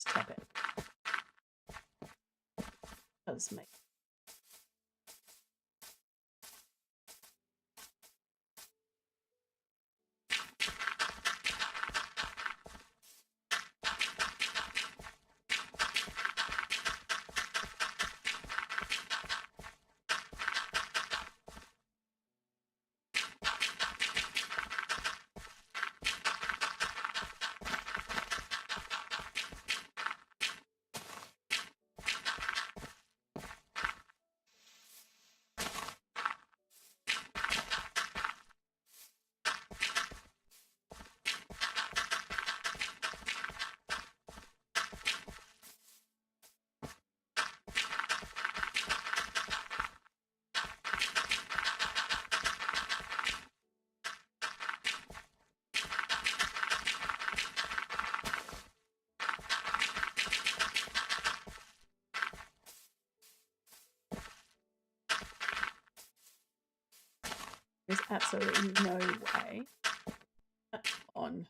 S1: tap it. Does make. There's absolutely no way. On.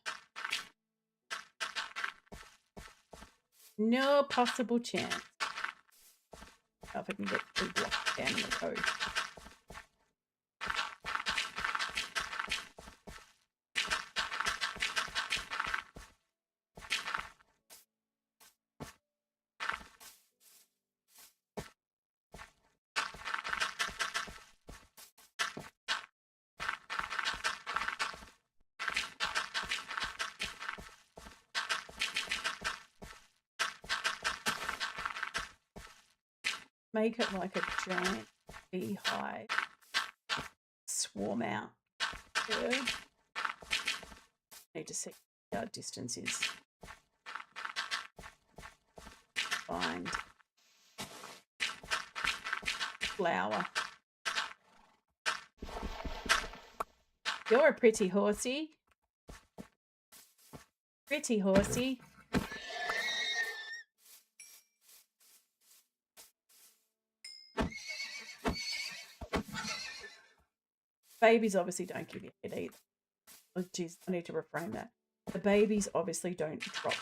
S1: No possible chance. Now if I can get 2 blocks down in the code. Make it like a giant beehive. Swarm out. Good. Need to see what our distance is. Find flower. You're a pretty horsey. Pretty horsey. Babies obviously don't give you a head either. Oh, geez, I need to reframe that. The babies obviously don't drop.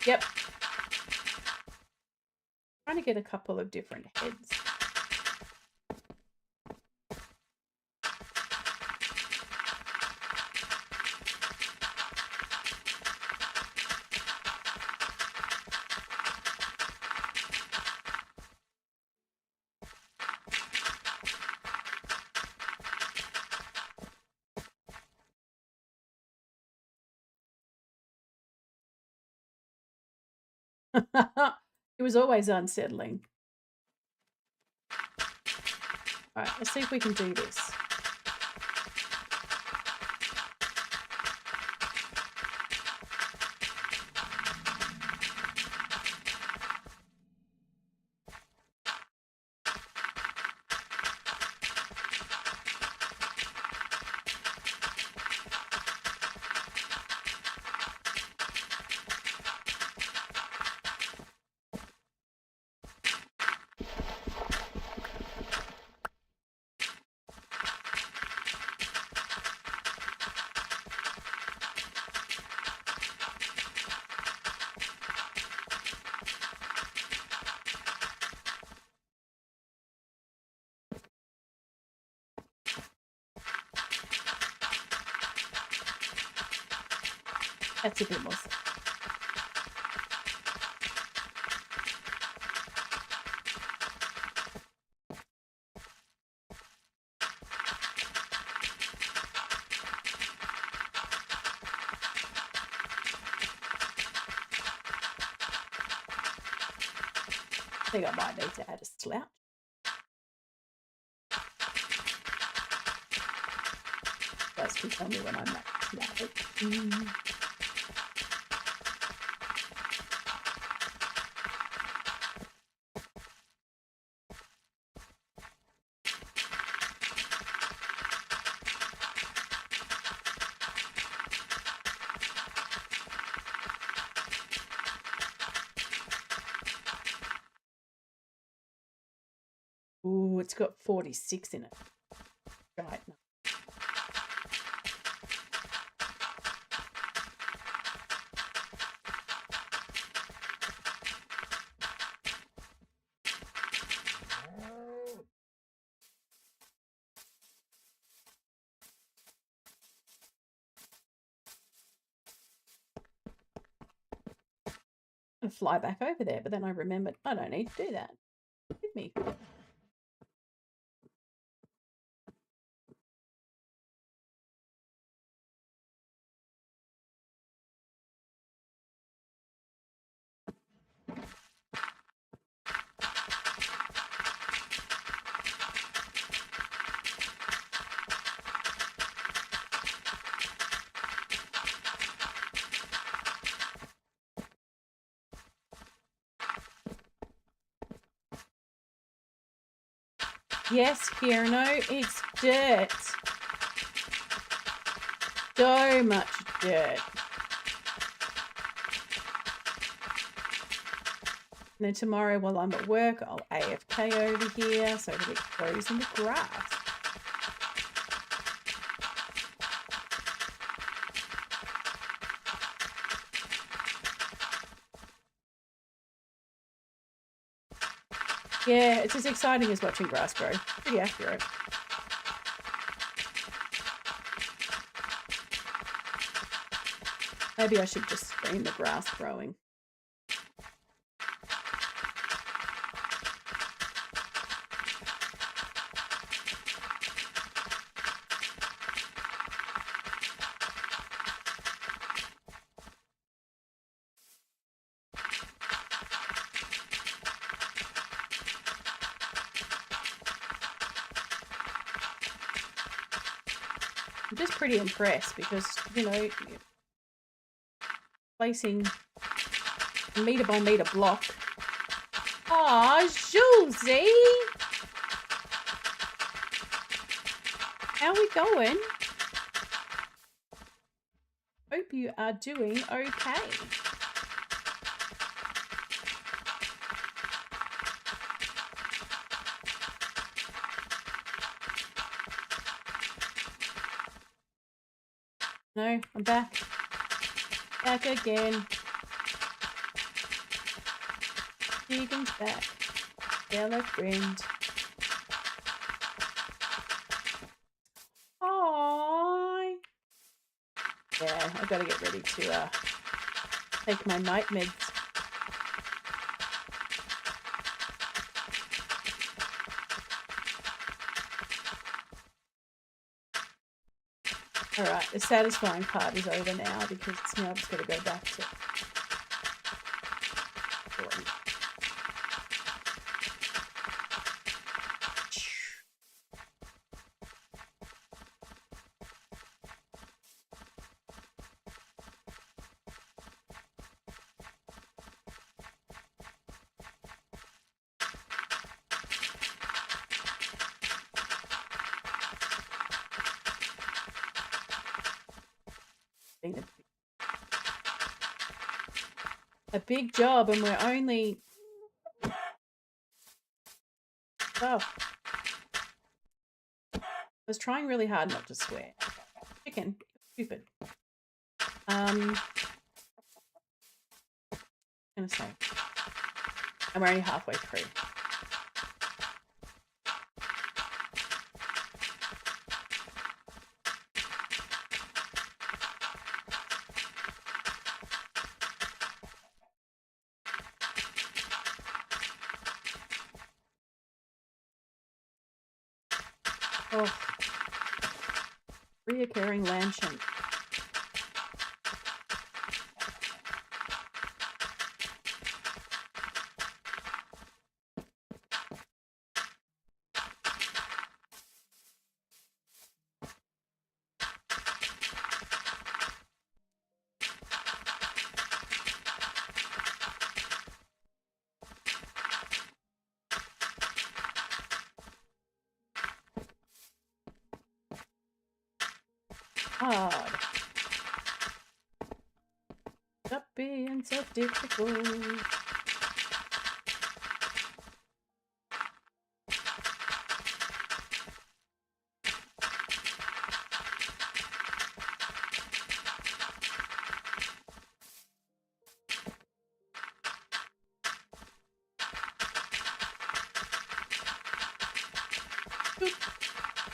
S1: Yep. Trying to get a couple of different heads. It was always unsettling. All right, let's see if we can do this. That's a bit more safe. I think I might need to add a slouch. You guys can tell me when I'm maxed out. Ooh, it's got 46 in it. Right. And fly back over there, but then I remembered I don't need to do that. Give me. Yes, Kierno, it's dirt. So much dirt. And then tomorrow while I'm at work, I'll AFK over here so that it grows in the grass. Yeah, it's as exciting as watching grass grow. Pretty accurate. Maybe I should just screen the grass growing. I'm just pretty impressed because, you know, placing meter by meter block. Aw, Julesy! How we going? Hope you are doing okay. No, I'm back. Back again. Vegan's back. Yellow friend. Hi. Yeah, I've got to get ready to take my night meds. Alright, the satisfying part is over now because it's now just got to go back to sorting. Been a big job and we're only I was trying really hard not to swear. Chicken, stupid. I'm gonna say, and we're only halfway through. Oh. Reoccurring land shank. Hard. Stop being so difficult. Doop,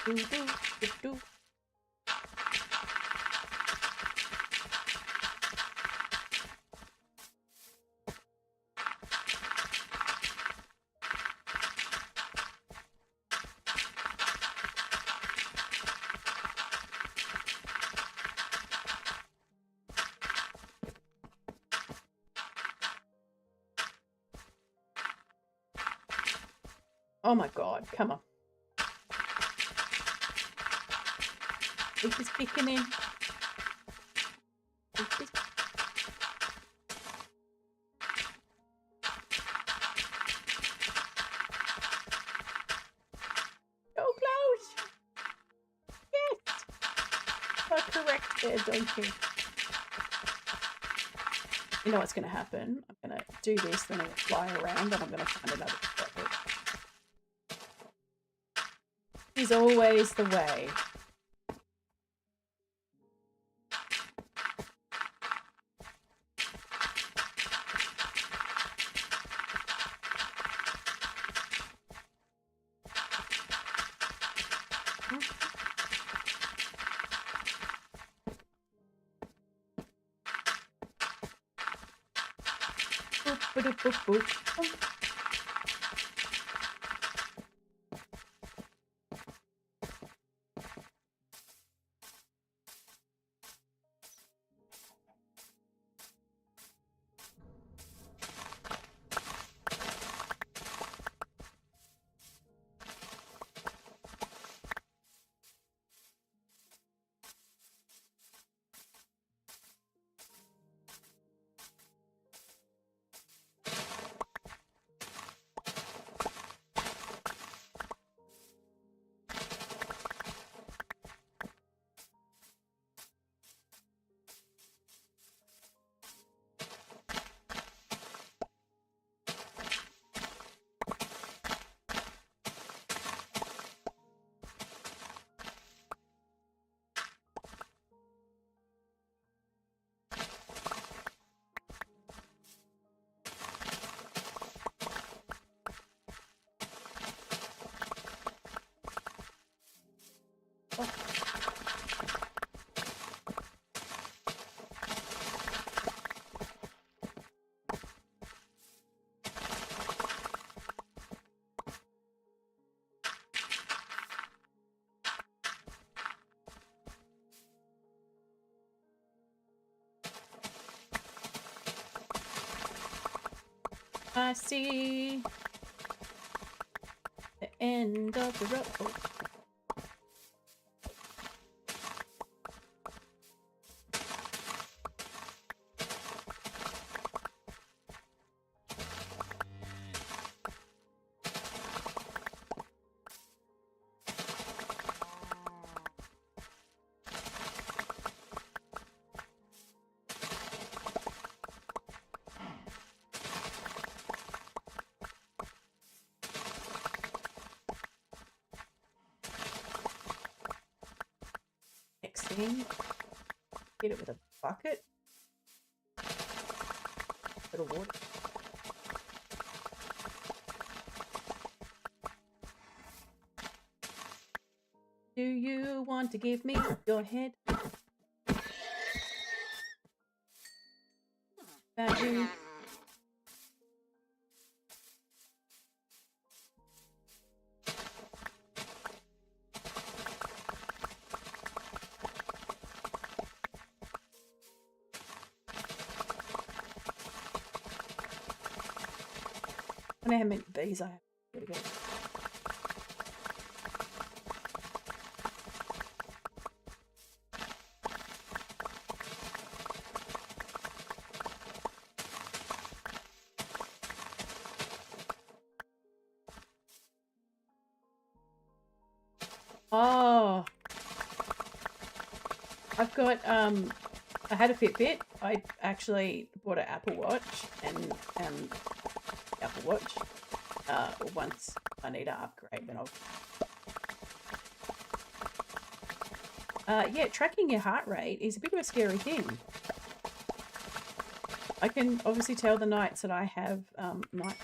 S1: doo, doo, doo, doo. Oh my god, come on. This is kicking in. This is... So close! Yes! Got correct there, don't you? You know what's going to happen? I'm going to do this, then I'm going to fly around, and I'm going to find another spot. Is always the way. Boop, boop, boop, boop. I see the end of the road. Thing. Hit it with a bucket. Bit of water. Do you want to give me your head? That you. wonder how many bees I have. Here we go. Oh, I've got I had a Fitbit. I actually bought an Apple Watch and Apple Watch. Once I need to upgrade, then I'll. Yeah, tracking your heart rate is a bit of a scary thing. I can obviously tell the nights that I have night.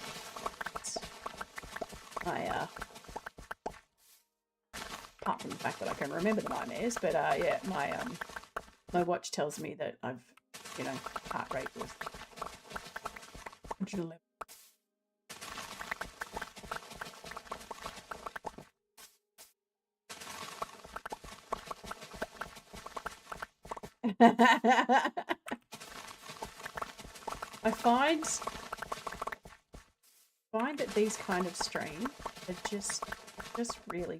S1: Apart from the fact that I can remember the nightmares, but yeah, my watch tells me that I've, you know, heart rate was 111. I find that these kind of streams are just really,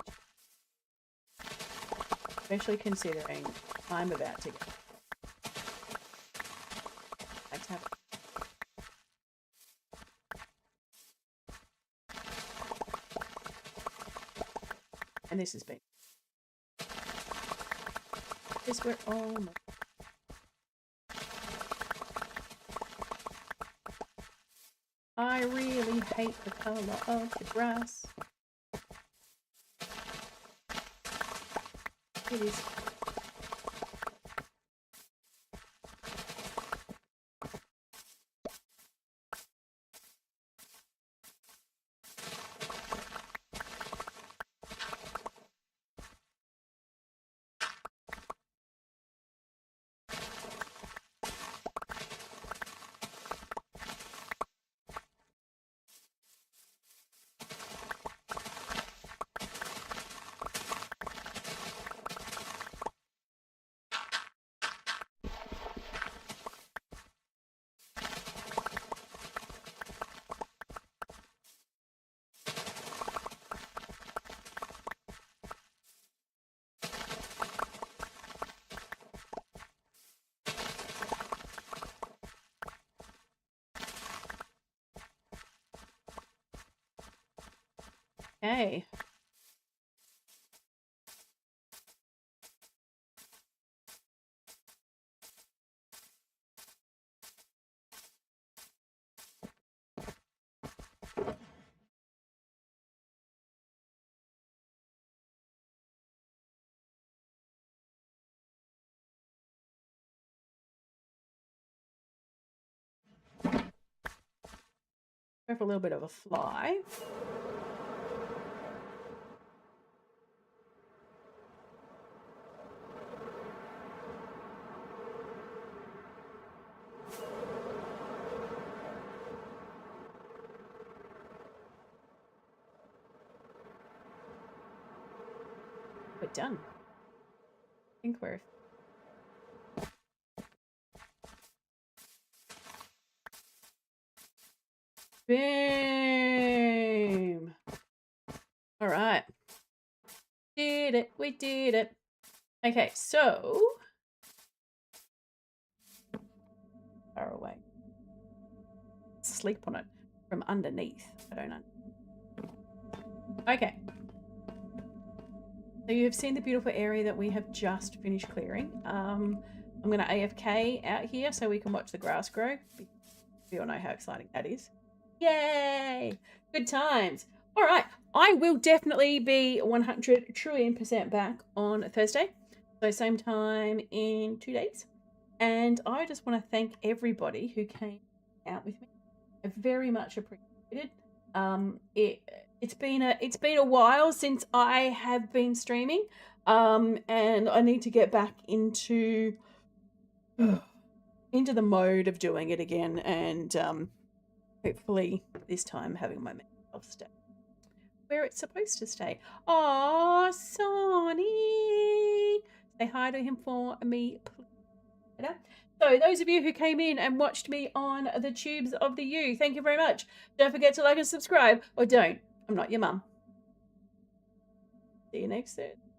S1: especially considering I'm about to get. Thanks, have and this has been. This we're almost. I really hate the color of the grass. It is. Okay. Go for a little bit of a fly. We're done. I think we're. Boom! All right. Did it. We did it. Okay, so. Far away. Sleep on it from underneath. I don't know. Okay. So you have seen the beautiful area that we have just finished clearing. I'm going to AFK out here so we can watch the grass grow. We all know how exciting that is. Yay! Good times. All right. I will definitely be 100 trillion% back on Thursday. So same time in 2 days. And I just want to thank everybody who came out with me. I very much appreciate it. It's been a while since I have been streaming, and I need to get back into the mode of doing it again, and hopefully this time having my mental health stay where it's supposed to stay. Oh, Sonny, say hi to him for me, please. You know? So those of you who came in and watched me on the tubes of the U, thank you very much. Don't forget to like and subscribe, or don't. I'm not your mum. See you next time.